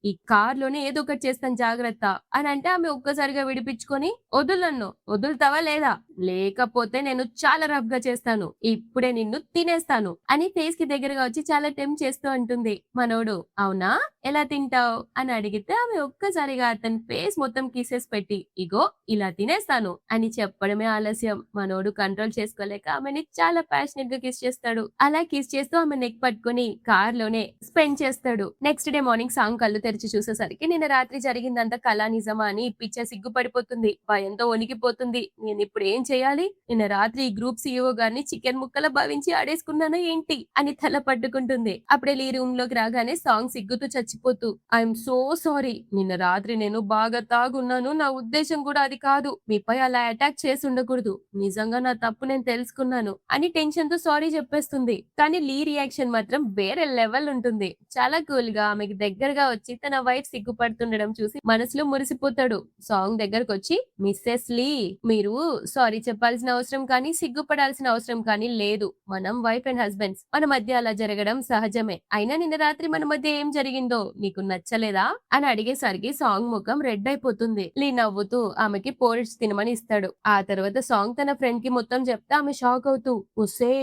A: ఈ కార్ లోనే ఏదో ఒకటి చేస్తాను జాగ్రత్త అని అంటే ఆమె ఒక్కసారిగా విడిపించుకొని, వదులు వదులుతావా లేదా, లేకపోతే నేను చాలా రఫ్ గా చేస్తాను, ఇప్పుడే నిన్ను తినేస్తాను అని ఫేస్ కి దగ్గరగా వచ్చి చాలా టెంప్ట్ చేస్తూ అంటుంది. మనోడు, అవునా ఎలా తింటావు అని అడిగితే ఆమె ఒక్కసారిగా అతని ఫేస్ మొత్తం కిసెస్ పెట్టి, ఇగో ఇలా తినేస్తాను అని చెప్పడమే ఆలస్యం. మనోడు కంట్రోల్ చేసుకోలేక ఆమెని చాలా ప్యాషనెట్ గా కిస్ చేస్తాడు. అలా కిస్ చేస్తూ ఆమె నెక్ పట్టుకుని కార్ లోనే స్పెండ్ చేస్తాడు. నెక్స్ట్ డే మార్నింగ్ సాంగ్ కళ్ళు తెరిచి చూసేసరికి నిన్న రాత్రి జరిగిందంతా కళా నిజమా అని పిచ్చ సిగ్గుపడిపోతుంది. భయంతో వణికిపోతుంది. నేను ఇప్పుడు ఏం చేయాలి, నిన్న రాత్రి ఈ గ్రూప్ సిఇఓ గారిని చికెన్ ముక్కల భావించి ఆడేసుకున్నానా ఏంటి అని తల పట్టుకుంటుంది. అప్పుడే లీ రూమ్ లోకి రాగానే సాంగ్ సిగ్గుతూ చచ్చిపోతూ, ఐఎమ్ సో సారీ, నిన్న రాత్రి నేను బాగా తాగున్నాను, నా ఉద్దేశం కూడా అది కాదు, మీపై అలా అటాక్ చేసి ఉండకూడదు, నిజంగా నా తప్పు నేను తెలుసుకున్నాను అని టెన్షన్ తో సారీ చెప్పేస్తుంది. కానీ లీ రియాక్షన్ మాత్రం వేరే లెవెల్ ఉంటుంది. చాలా కూల్ గా ఆమెకి దగ్గరగా వచ్చి తన వైఫ్ సిగ్గుపడుతుండడం చూసి మనసులో మురిసిపోతాడు. సాంగ్ దగ్గరకు వచ్చి, మిస్సెస్ లీ, మీరు సారీ చెప్పాల్సిన అవసరం కానీ సిగ్గుపడాల్సిన అవసరం కానీ లేదు, మనం వైఫ్ అండ్ హస్బెండ్స్, మన మధ్య అలా జరగడం సహజమే, అయినా నిన్న రాత్రి మన మధ్య ఏం జరిగిందో నీకు నచ్చలేదా అని అడిగేసరికి సాంగ్ ముఖం రెడ్ అయిపోతుంది. లీ నవ్వుతూ ఆమెకి పోరిట్స్ తినమని ఇస్తాడు. ఆ తర్వాత సాంగ్ తన ఫ్రెండ్ కి మొత్తం చెప్తే ఆమె షాక్ అవుతూ, ఒసే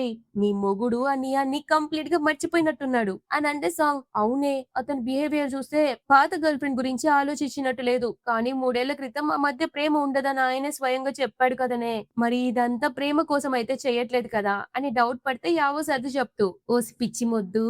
A: నీ మొగుడు అని అన్ని కంప్లీట్ గా మర్చిపోయినట్టున్నాడు అని అంటే సాంగ్, అవునే అతని బిహేవియర్ చూస్తే పాత గర్ల్ ఫ్రెండ్ గురించి ఆలోచించినట్టు లేదు, కానీ 3 ఏళ్ల క్రితం మా మధ్య ప్రేమ ఉండదని ఆయనే స్వయంగా చెప్పాడు కదనే, మరి ఇదంతా ప్రేమ కోసం అయితే చెయ్యట్లేదు కదా అని డౌట్ పడితే యావో సర్ది చెప్తూ, ఓ పిచ్చి మొద్దు,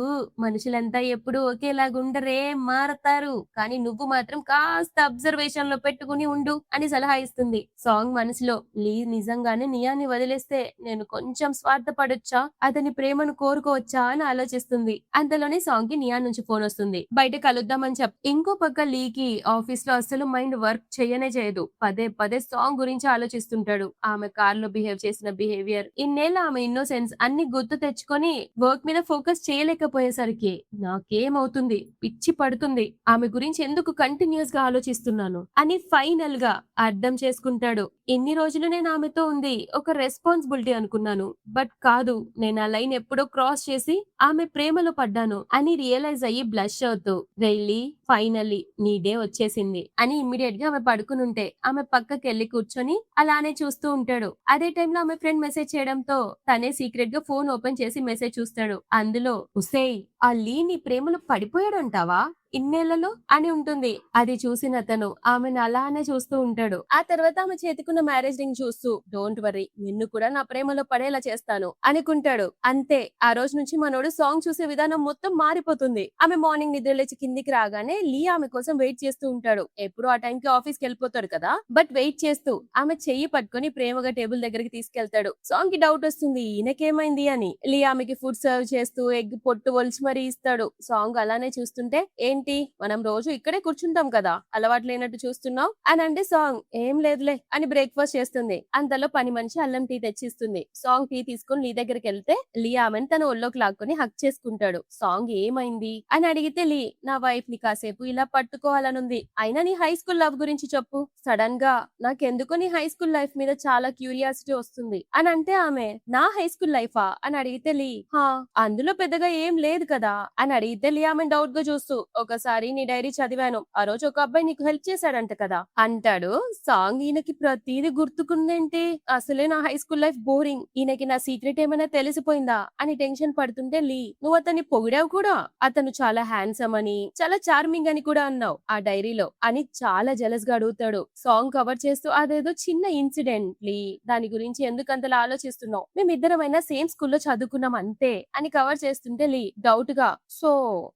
A: మనుషులంతా ఎప్పుడు ఒకేలాగుండరే, మారతారు, కానీ నువ్వు మాత్రం కాస్త అబ్జర్వేషన్ లో పెట్టుకుని ఉండు అని సలహా ఇస్తుంది. సాంగ్ మనసులో, లీ నిజంగానే నియాన్ని వదిలేస్తే నేను కొంచెం స్వార్థపడొచ్చా, అతని ప్రేమను కోరుకోవచ్చా అని ఆలోచిస్తుంది. అంతలోనే సాంగ్ కి నియా నుంచి ఫోన్ వస్తుంది. బయట కలుద్దామని ఇంకో పక్క లీకి ఆఫీస్ లో అసలు మైండ్ వర్క్ చేయనే చేయదు. పదే పదే సాంగ్ గురించి ఆలోచిస్తుంటాడు. ఆమె కార్ లో బిహేవ్ చేసిన బిహేవియర్, ఇన్నేళ్ళ ఆమె ఇన్నోసెన్స్ అన్ని గుర్తు తెచ్చుకొని వర్క్ మీద ఫోకస్ చేయలేకపోయేసరికి నాకేమవుతుంది, పిచ్చి పడుతుంది, ఆమె గురించి ఎందుకు కంటిన్యూస్ గా ఆలోచిస్తున్నాను అని ఫైనల్ గా అర్థం చేసుకుంటాడు. ఇన్ని రోజులు నేను ఆమెతో ఉంది ఒక రెస్పాన్సిబిలిటీ అనుకున్నాను, బట్ కాదు, నేను ఆ లైన్ ఎప్పుడో క్రాస్ చేసి ఆమె ప్రేమలో పడ్డాను అని రియలైజ్ అయ్యి బ్లష్ అవుతూ, రైలీ ఫైనల్లీ నీ డే వచ్చేసింది అని ఇమ్మీడియట్ గా ఆమె పడుకునుంటే ఆమె పక్కకి వెళ్లి కూర్చొని అలానే చూస్తూ ఉంటాడు. అదే టైంలో ఆమె ఫ్రెండ్ మెసేజ్ చేయడంతో తనే సీక్రెట్ గా ఫోన్ ఓపెన్ చేసి మెసేజ్ చూస్తాడు. అందులో, ఉసేయ్ ఆ లీ నీ ప్రేమలో పడిపోయాడంటావా ఇన్నేళ్లలో అని ఉంటుంది. అది చూసిన అతను ఆమెను అలానే చూస్తూ ఉంటాడు. ఆ తర్వాత ఆమె చేతికున్న మ్యారేజ్ రింగ్ చూస్తూ, డోంట్ వరీ, నిన్ను కూడా నా ప్రేమలో పడేలా చేస్తాను అనుకుంటాడు. అంతే, ఆ రోజు నుంచి మనోడు సాంగ్ చూసే విధానం మొత్తం మారిపోతుంది. ఆమె మార్నింగ్ నిద్ర లేచి కిందికి రాగానే లీ ఆమె కోసం వెయిట్ చేస్తూ ఉంటాడు. ఎప్పుడు ఆ టైం కి ఆఫీస్ కి వెళ్ళిపోతాడు కదా, బట్ వెయిట్ చేస్తూ ఆమె చెయ్యి పట్టుకుని ప్రేమగా టేబుల్ దగ్గరికి తీసుకెళ్తాడు. సాంగ్ కి డౌట్ వస్తుంది, ఈయనకేమైంది అని. లీ ఆమెకి ఫుడ్ సర్వ్ చేస్తూ ఎగ్ పొట్టు ఒలిచి మరీ ఇస్తాడు. సాంగ్ అలానే చూస్తుంటే, ఏంటి ఏంటి, మనం రోజు ఇక్కడే కూర్చుంటాం కదా, అలవాటు లేనట్టు చూస్తున్నావు అని అంటే సాంగ్ ఏం లేదులే అని బ్రేక్ఫాస్ట్ చేస్తుంది. అంతలో పని మనిషి అల్లం టీ తెచ్చిస్తుంది. సాంగ్ టీ తీసుకుని లీ దగ్గరికి వెళ్తే లీ ఆమెను తన ఒళ్ళోకి లాక్కొని హక్ చేసుకుంటాడు. సాంగ్ ఏమైంది అని అడిగితే లీ, నా వైఫ్ ని కాసేపు ఇలా పట్టుకోవాలనుంది, అయినా నీ హై స్కూల్ లవ్ గురించి చెప్పు. సడన్ గా నాకెందుకో నీ హై స్కూల్ లైఫ్ మీద చాలా క్యూరియాసిటీ వస్తుంది అని అంటే ఆమె, నా హై స్కూల్ లైఫా అని అడిగితే లీ, హా అందులో పెద్దగా ఏం లేదు కదా అని అడిగితే లీ ఆమె డౌట్ గా చూస్తూ, ఒకసారి నీ డైరీ చదివాను, ఆ రోజు ఒక అబ్బాయి నీకు హెల్ప్ చేశాడంట కదా అంటాడు. సాంగ్ ఈయనకి ప్రతిదీ గుర్తుకుందేంటి, అసలే నా హై స్కూల్ లైఫ్ బోరింగ్, ఈయనకి నా సీక్రెట్ ఏమైనా తెలిసిపోయిందా అని టెన్షన్ పడుతుంటే లీ, నువ్వు అతన్ని పొగిడావు కూడా, అతను చాలా హ్యాండ్సమ్ అని చాలా చార్మింగ్ అని కూడా అన్నావు ఆ డైరీలో అని చాలా జెలస్ గా అడుగుతాడు. సాంగ్ కవర్ చేస్తూ, అదేదో చిన్న ఇన్సిడెంట్ లీ, దాని గురించి ఎందుకు అంతలా ఆలోచిస్తున్నావు, మేమిద్దరమైనా సేమ్ స్కూల్లో చదువుకున్నాం అంతే అని కవర్ చేస్తుంటే లీ డౌట్ గా, సో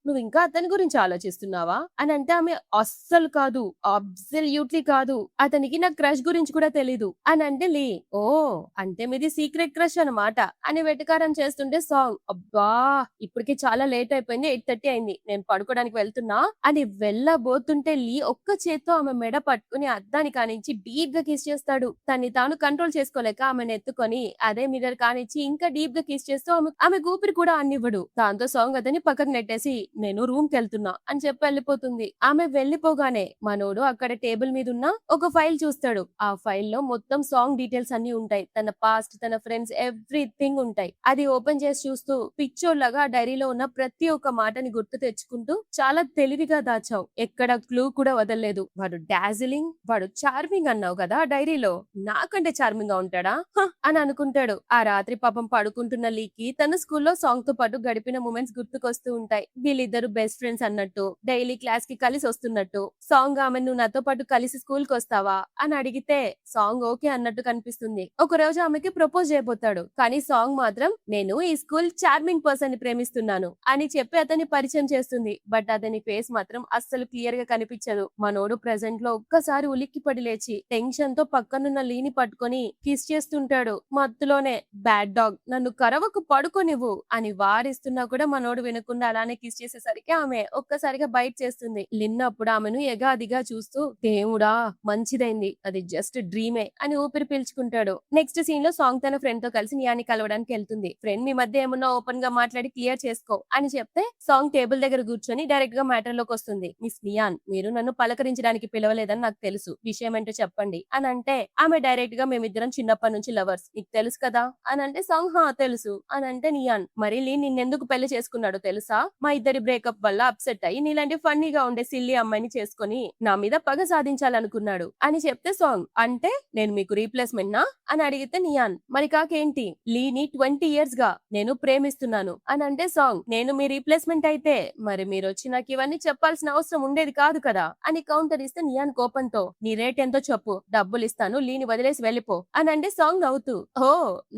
A: నువ్వు ఇంకా అతని గురించి ఆలోచిస్తున్నావా అని అంటే ఆమె, అస్సలు కాదు, అబ్సల్యూట్లీ కాదు, అతనికి నా క్రష్ గురించి కూడా తెలీదు అని అంటే లీ, ఓ అంటే మీది సీక్రెట్ క్రష్ అన్నమాట అని వెటకారం చేస్తుంటే సాంగ్, అబ్బా ఇప్పటికి చాలా లేట్ అయిపోయింది, 8:30 అయింది, నేను పడుకోవడానికి వెళ్తున్నా అని వెళ్ళబోతుంటే లీ ఒక్క చేత్తో ఆమె మెడ పట్టుకుని అద్దాని కానించి డీప్ గా కిస్ చేస్తాడు. తన్ని తాను కంట్రోల్ చేసుకోలేక ఆమెను ఎత్తుకొని అదే మిర్రర్ కానిచ్చి ఇంకా డీప్ గా కిస్ చేస్తూ ఆమె ఊపిరి కూడా అన్నివ్వడు. దాంతో సాంగ్ అతని పక్కకు నెట్టేసి, నేను రూమ్ కి వెళ్తున్నా అని చెప్పి వెళ్ళిపోతుంది. ఆమె వెళ్లిపోగానే మనోడు అక్కడ టేబుల్ మీద ఉన్న ఒక ఫైల్ చూస్తాడు. ఆ ఫైల్ లో మొత్తం సాంగ్ డీటెయిల్స్ అన్ని ఉంటాయి, తన పాస్ట్, తన ఫ్రెండ్స్, ఎవ్రీథింగ్ ఉంటాయి. అది ఓపెన్ చేసి చూస్తూ పిచ్చోళ్ళగా ఆ డైరీలో ఉన్న ప్రతి ఒక్క మాటని గుర్తు తెచ్చుకుంటూ, చాలా తెలివిగా దాచావు, ఎక్కడ క్లూ కూడా వదలలేదు, వాడు డాజిలింగ్, వాడు చార్మింగ్ అన్నావు కదా డైరీలో, నాకంటే చార్మింగ్ గా ఉంటాడా అని అనుకుంటాడు. ఆ రాత్రి పాపం పడుకుంటున్న లీకి తన స్కూల్లో సాంగ్ తో పాటు గడిపిన మూమెంట్స్ గుర్తుకొస్తూ ఉంటాయి. వీళ్ళిద్దరు బెస్ట్ ఫ్రెండ్స్ అన్నట్టు, డైలీ క్లాస్ కి కలిసి వస్తున్నట్టు. సాంగ్ ఆమె, నువ్వు నాతో పాటు కలిసి స్కూల్ కి వస్తావా అని అడిగితే సాంగ్ ఓకే అన్నట్టు కనిపిస్తుంది. ఒక రోజు ఆమెకి ప్రపోజ్ చేయబోతాడు, కానీ సాంగ్ మాత్రం నేను ఈ స్కూల్ చార్మింగ్ పర్సన్ ని ప్రేమిస్తున్నాను అని చెప్పి అతన్ని పరిచయం చేస్తుంది. బట్ అతని ఫేస్ మాత్రం అస్సలు క్లియర్ గా కనిపించదు. మనోడు ప్రెసెంట్ లో ఒక్కసారి ఉలిక్కిపడి లేచి టెన్షన్ తో పక్కనున్న లీని పట్టుకొని కిస్ చేస్తుంటాడు. మత్తులోనే, బ్యాడ్ డాగ్ నన్ను కరవకు పడుకోనివ్వు అని వారిస్తున్నా కూడా మనోడు వినకుండా అలానే కిస్ చేసేసరికి ఆమె ఒక్కసారిగా బైట్ చేస్తుంది. లిన్నప్పుడు ఆమెను ఎగాదిగా చూస్తూ, దేవుడా మంచిదైంది, అది జస్ట్ డ్రీమే అని ఊపిరి పీల్చుకుంటాడు. నెక్స్ట్ సీన్ లో సాంగ్ తన ఫ్రెండ్ తో కలిసి నియాని కలవడానికి వెళ్తుంది. ఫ్రెండ్, మీ మధ్య ఏమన్నా ఓపెన్ గా మాట్లాడి క్లియర్ చేసుకో అని చెప్తే సాంగ్ టేబుల్ దగ్గర కూర్చొని డైరెక్ట్ గా మ్యాటర్ లోకి వస్తుంది. మిస్ నియాన్, మీరు నన్ను పలకరించడానికి పిలవలేదని నాకు తెలుసు, విషయం ఏంటో చెప్పండి అని అంటే ఆమె డైరెక్ట్ గా, మేమిద్దరం చిన్నప్పటి నుంచి లవర్స్, నీకు తెలుసు కదా అని అంటే సాంగ్, హా తెలుసు అని అంటే నియాన్, మరి లీ నిన్నెందుకు పెళ్లి చేసుకున్నాడో తెలుసా, మా ఇద్దరి బ్రేకప్ వల్ల అప్సెట్ అయ్యి నీలాంటి ఫన్నీగా ఉండే సిల్లీ అమ్మాయిని చేసుకుని నా మీద పగ సాధించాలనుకున్నాడు అని చెప్తే సాంగ్, అంటే నేను మీకు రీప్లేస్మెంట్ నా అని అడిగితే నియాన్, మరి కాకేంటి, లీని 20 years గా నేను ప్రేమిస్తున్నాను అని అంటే సాంగ్, నేను మీ రీప్లేస్మెంట్ అయితే మరి మీరు వచ్చి నాకు ఇవన్నీ చెప్పాల్సిన అవసరం ఉండేది కాదు కదా అని కౌంటర్ ఇస్తే నియాన్ కోపంతో, నీ రేట్ ఎంతో చెప్పు, డబ్బులు ఇస్తాను, లీని వదిలేసి వెళ్ళిపో అని అంటే సాంగ్ నవ్వుతూ, ఓ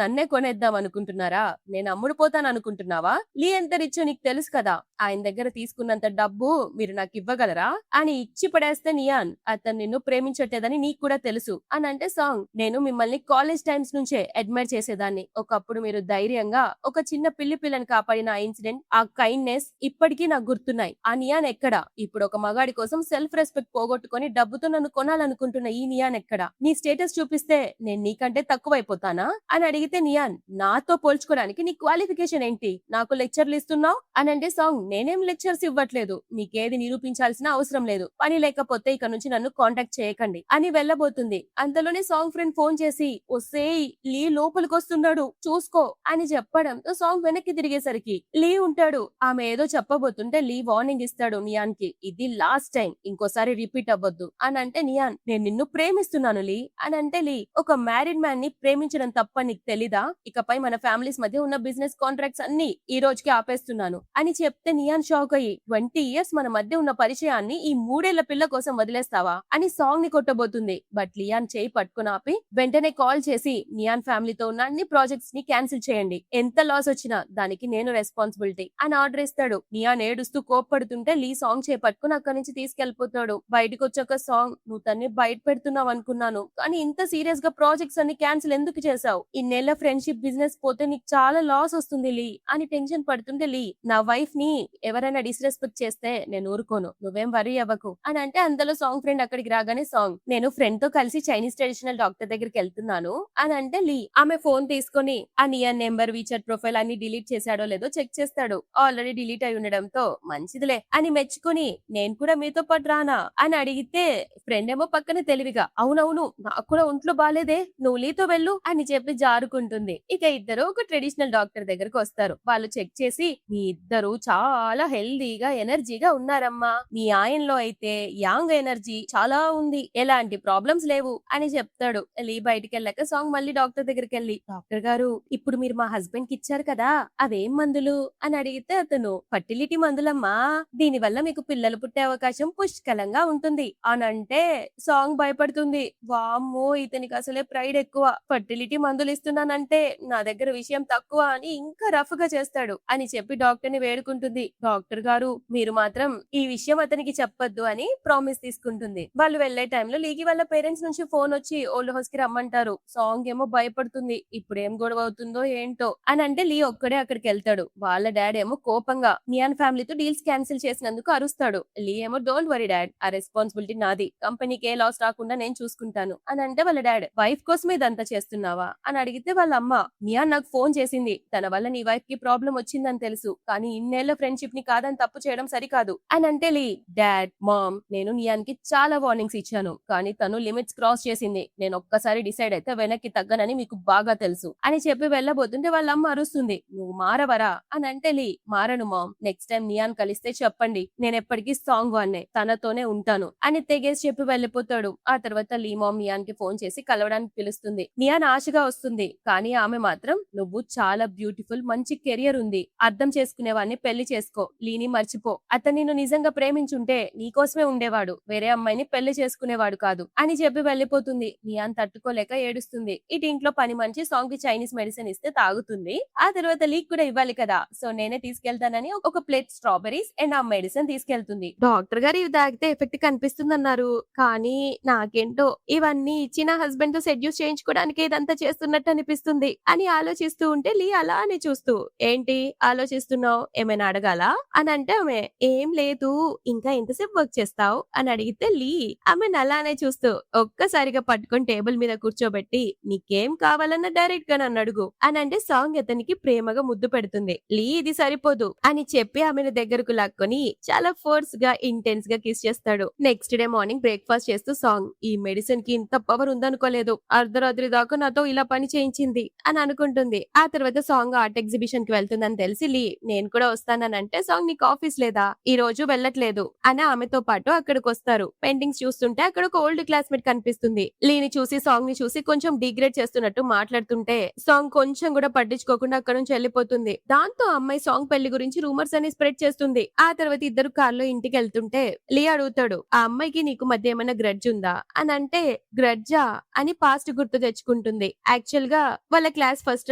A: నన్నే కొనేద్దాం అనుకుంటున్నారా, నేను అమ్ముడు పోతాను అనుకుంటున్నావా, లీ ఎంత రిచ్చో నీకు తెలుసు కదా, ఆయన దగ్గర తీసుకున్నంత డబ్బు మీరు నాకు ఇవ్వగలరా అని ఇచ్చి పడేస్తే నియాన్, అతను నిన్ను ప్రేమించట్లేదని నీకు కూడా తెలుసు అని అంటే సాంగ్, నేను మిమ్మల్ని కాలేజ్ టైమ్స్ నుంచే అడ్మైర్ చేసేదాన్ని, ఒకప్పుడు మీరు ధైర్యంగా ఒక చిన్న పిల్లని కాపాడిన ఆ ఇన్సిడెంట్, ఆ కైండ్నెస్ ఇప్పటికీ నాకు గుర్తున్నాయి. ఆ నియాన్ ఎక్కడ, ఇప్పుడు ఒక మగాడి కోసం సెల్ఫ్ రెస్పెక్ట్ పోగొట్టుకొని డబ్బుతో నన్ను కొనాలనుకుంటున్న ఈ నియాన్ ఎక్కడ, నీ స్టేటస్ చూపిస్తే నేను నీకంటే తక్కువైపోతానా అని అడిగితే నియాన్, నాతో పోల్చుకోవడానికి నీ క్వాలిఫికేషన్ ఏంటి, నాకు లెక్చర్లు ఇస్తున్నావు అని అంటే సాంగ్, నేనేం లెక్చర్స్ ఇవ్వట్లేదు, మీకేది నిరూపించాల్సిన అవసరం లేదు, పని లేకపోతే ఇక నుంచి నన్ను కాంటాక్ట్ చేయకండి అని వెళ్ళబోతుంది. అంతలోనే సాంగ్ ఫ్రెండ్ ఫోన్ చేసి, ఒసేయ్ లీ లోపలికి వస్తున్నాడు చూసుకో అని చెప్పడంతో సాంగ్ వెనక్కి తిరిగేసరికి లీ ఉంటాడు. ఆమె ఏదో చెప్పబోతుంటే లీ వార్నింగ్ ఇస్తాడు నియాన్ కి, ఇది లాస్ట్ టైం, ఇంకోసారి రిపీట్ అవ్వద్దు అని అంటే నియాన్, నేను నిన్ను ప్రేమిస్తున్నాను లీ అని అంటే లీ, ఒక మ్యారీడ్ మ్యాన్ ని ప్రేమించడం తప్ప నీకు తెలీదా, ఇకపై మన ఫ్యామిలీస్ మధ్య ఉన్న బిజినెస్ కాంట్రాక్ట్స్ అన్ని ఈ రోజుకి ఆపేస్తున్నాను అని చెప్తే నియాన్ షాక్ అయ్యి, 20 years మన మధ్య ఉన్న పరిచయాన్ని ఈ 3 ఏళ్ల పిల్ల కోసం వదిలేస్తావా అని సాంగ్ ని కొట్టబోతుంది. బట్ లియాన్ చేయి పట్టుకుని ఆపి వెంటనే కాల్ చేసి, నియాన్ ఫ్యామిలీతో ఉన్న అన్ని ప్రాజెక్ట్స్ ని క్యాన్సిల్ చేయండి, ఎంత లాస్ వచ్చినా దానికి నేను రెస్పాన్సిబిలిటీ అని ఆర్డర్ ఇస్తాడు. నియాన్ ఏడుస్తూ కోప్పడుతుంటే లీ సాంగ్ చేపట్టుకుని అక్కడి నుంచి తీసుకెళ్లిపోతాడు. బయటకు వచ్చాక సాంగ్, నువ్వు తన్ని బయట పెడుతున్నావు అనుకున్నాను, కానీ ఇంత సీరియస్ గా ప్రాజెక్ట్స్ అన్ని క్యాన్సిల్ ఎందుకు చేసావు, ఇన్నేళ్ల ఫ్రెండ్షిప్ బిజినెస్ పోతే నీకు చాలా లాస్ వస్తుంది లీ అని టెన్షన్ పడుతుంటే లీ, నా వైఫ్ ని ఎవరైనా డిస్రెస్పెక్ట్ చేస్తే నేను ఊరుకోను. నువ్వేం వర్రీ అవ్వకు అని అంటే అంతలో సాంగ్ ఫ్రెండ్ అక్కడికి రాగానే సాంగ్ నేను ఫ్రెండ్ తో కలిసి చైనీస్ ట్రెడిషనల్ డాక్టర్ దగ్గరికి వెళ్తున్నాను అని అంటే లీ ఆమె ఫోన్ తీసుకొని ఆ నియన్ నెంబర్ వీచాట్ ప్రొఫైల్ అన్ని డిలీట్ చేశాడో లేదో చెక్ చేస్తాడు. ఆల్రెడీ డిలీట్ అయి ఉండడంతో మంచిదిలే అని మెచ్చుకొని నేను కూడా మీతో పాటు రానా అని అడిగితే ఫ్రెండ్ ఏమో పక్కన తెలివిగా అవునవును నాకు కూడా ఒంట్లో బాలేదే నువ్వు లీతో వెళ్ళు అని చెప్పి జారుకుంటుంది. ఇక ఇద్దరు ఒక ట్రెడిషనల్ డాక్టర్ దగ్గరకు వస్తారు. వాళ్ళు చెక్ చేసి మీ ఇద్దరు చాలా హెల్దీగా ఎనర్జీగా ఉన్నారమ్మా, మీ ఆయనలో అయితే యాంగ్ ఎనర్జీ చాలా ఉంది, ఎలాంటి ప్రాబ్లమ్స్ లేవు అని చెప్తాడు. లీ బయటికి వెళ్ళాక సాంగ్ మళ్ళీ డాక్టర్ దగ్గరికి వెళ్ళి డాక్టర్ గారు ఇప్పుడు మీరు మా హస్బెండ్ కి ఇచ్చారు కదా అవేం మందులు అని అడిగితే అతను ఫర్టిలిటీ మందులమ్మా, దీని వల్ల మీకు పిల్లలు పుట్టే అవకాశం పుష్కలంగా ఉంటుంది అని అంటే సాంగ్ భయపడుతుంది. వామ్మో ఇతనికి అసలే ప్రైడ్ ఎక్కువ, ఫర్టిలిటీ మందులు ఇస్తున్నానంటే నా దగ్గర విషయం తక్కువ అని ఇంకా రఫ్ గా చేస్తాడు అని చెప్పి డాక్టర్ ని వేడుకుంటుంది. డాక్టర్ గారు మీరు మాత్రం ఈ విషయం అతనికి చెప్పొద్దు అని ప్రామిస్ తీసుకుంటుంది. వాళ్ళు వెళ్లే టైంలో లీకి వాళ్ళ పేరెంట్స్ నుంచి ఫోన్ వచ్చి ఓల్డ్ హౌస్ కి రమ్మంటారు. సాంగ్ ఏమో భయపడుతుంది, ఇప్పుడు ఏం గొడవ అవుతుందో ఏంటో అని అంటే లీ ఒక్కడే అక్కడికి వెళ్తాడు. వాళ్ళ డాడ్ ఏమో కోపంగా నియాన్ ఫ్యామిలీతో డీల్స్ క్యాన్సిల్ చేసినందుకు అరుస్తాడు. లీ ఏమో డోంట్ వరీ డాడ్, ఆ రెస్పాన్సిబిలిటీ నాది, కంపెనీకి ఏ లాస్ రాకుండా నేను చూసుకుంటాను అని అంటే వాళ్ళ డాడ్ వైఫ్ కోసమే ఇదంతా చేస్తున్నావా అని అడిగితే వాళ్ళ అమ్మ నియాన్ నాకు ఫోన్ చేసింది, తన వల్ల నీ వైఫ్ కి ప్రాబ్లం వచ్చిందని తెలుసు, కానీ ఇన్నేళ్ల ఫ్రెండ్షిప్ ని కాదని తప్పు చేయడం సరికాదు అని అంటే లీ డాడ్ మామ్ నేను నియాన్ కి చాలా వార్నింగ్స్ ఇచ్చాను, కానీ తను లిమిట్స్ క్రాస్ చేసింది, నేను ఒక్కసారి డిసైడ్ అయితే వెనక్కి తగ్గనని మీకు బాగా తెలుసు అని చెప్పి వెళ్ళబోతుంటే వాళ్ళ అమ్మ అరుస్తుంది నువ్వు మారవరా అని అంటే లీ మారను మామ్, నెక్స్ట్ టైం నియాన్ కలిస్తే చెప్పండి నేను ఎప్పటికీ సాంగ్ వాన్నే తనతోనే ఉంటాను అని తెగేసి చెప్పి వెళ్ళిపోతాడు. ఆ తర్వాత లీ మామ్ నియాన్ కి ఫోన్ చేసి కలవడానికి పిలుస్తుంది. నియాన్ ఆశగా వస్తుంది, కానీ ఆమె మాత్రం నువ్వు చాలా బ్యూటిఫుల్, మంచి కెరియర్ ఉంది, అర్థం చేసుకునేవాడిని పెళ్లి చేసుకో, లీని మర్చిపో, అతను నిన్ను నిజంగా ప్రేమించుంటే నీకోసమే ఉండేవాడు, వేరే అమ్మాయిని పెళ్లి చేసుకునేవాడు కాదు అని చెప్పి వెళ్ళిపోతుంది. నియాన్ తట్టుకోలేక ఏడుస్తుంది. ఇటు ఇంట్లో పని మనిషి సాంగ్ కి చైనీస్ మెడిసిన్ ఇస్తే తాగుతుంది. ఆ తర్వాత లీక్ కూడా ఇవ్వాలి కదా, సో నేనే తీసుకెళ్తానని ఒక ప్లేట్ స్ట్రాబెరీస్ అండ్ ఆ మెడిసిన్ తీసుకెళ్తుంది. డాక్టర్ గారు ఇవి తాగితే ఎఫెక్ట్ కనిపిస్తుంది అన్నారు, కానీ నాకేంటో ఇవన్నీ ఇచ్చిన హస్బెండ్ తో సెడ్యూస్ చేయించుకోవడానికి ఇదంతా చేస్తున్నట్టు అనిపిస్తుంది అని ఆలోచిస్తూ ఉంటే లీ అలానే చూస్తూ ఏంటి ఆలోచిస్తున్నావు, ఏమైనా అడగాలా అని అంటే ఆమె ఏం లేదు, ఇంకా ఎంతసేపు వర్క్ చేస్తావు అని అడిగితే లీ ఆమెను అలానే చూస్తూ ఒక్కసారిగా పట్టుకొని టేబుల్ మీద కూర్చోబెట్టి నీకేం కావాలన్నా డైరెక్ట్ గా నన్ను అడుగు అని అంటే సాంగ్ అతనికి ప్రేమగా ముద్దు పెడుతుంది. లీ ఇది సరిపోదు అని చెప్పి ఆమెను దగ్గరకు లాక్కొని చాలా ఫోర్స్ గా ఇంటెన్స్ గా కిస్ చేస్తాడు. నెక్స్ట్ డే మార్నింగ్ బ్రేక్ఫాస్ట్ చేస్తూ సాంగ్ ఈ మెడిసిన్ కి ఇంత పవర్ ఉందనుకోలేదు, అర్ధరాత్రి దాకా నాతో ఇలా పని చేయించింది అని అనుకుంటుంది. ఆ తర్వాత సాంగ్ ఆర్ట్ ఎగ్జిబిషన్ కి వెళ్తుందని తెలిసి లీ నేను కూడా వస్తానంటే సాంగ్ నీకు ఆఫీస్ లేదా, ఈ రోజు వెళ్ళట్లేదు అని ఆమెతో పాటు అక్కడికి వస్తారు. పెయింటింగ్స్ చూస్తుంటే అక్కడ ఒక ఓల్డ్ క్లాస్మేట్ కనిపిస్తుంది. లీని చూసి సాంగ్ ని చూసి కొంచెం డిగ్రేడ్ చేస్తున్నట్టు మాట్లాడుతుంటే సాంగ్ కొంచెం కూడా పట్టించుకోకుండా అక్కడ నుంచి వెళ్ళిపోతుంది. దాంతో అమ్మాయి సాంగ్ పెళ్లి గురించి రూమర్స్ అని స్ప్రెడ్ చేస్తుంది. ఆ తర్వాత ఇద్దరు కార్లో ఇంటికి వెళ్తుంటే లీ అడుగుతాడు ఆ అమ్మాయికి నీకు మధ్య ఏమైనా గ్రడ్జ్ ఉందా అని అంటే గ్రడ్జా అని పాస్ట్ గుర్తు తెచ్చుకుంటుంది. యాక్చువల్ గా వాళ్ళ క్లాస్ ఫస్ట్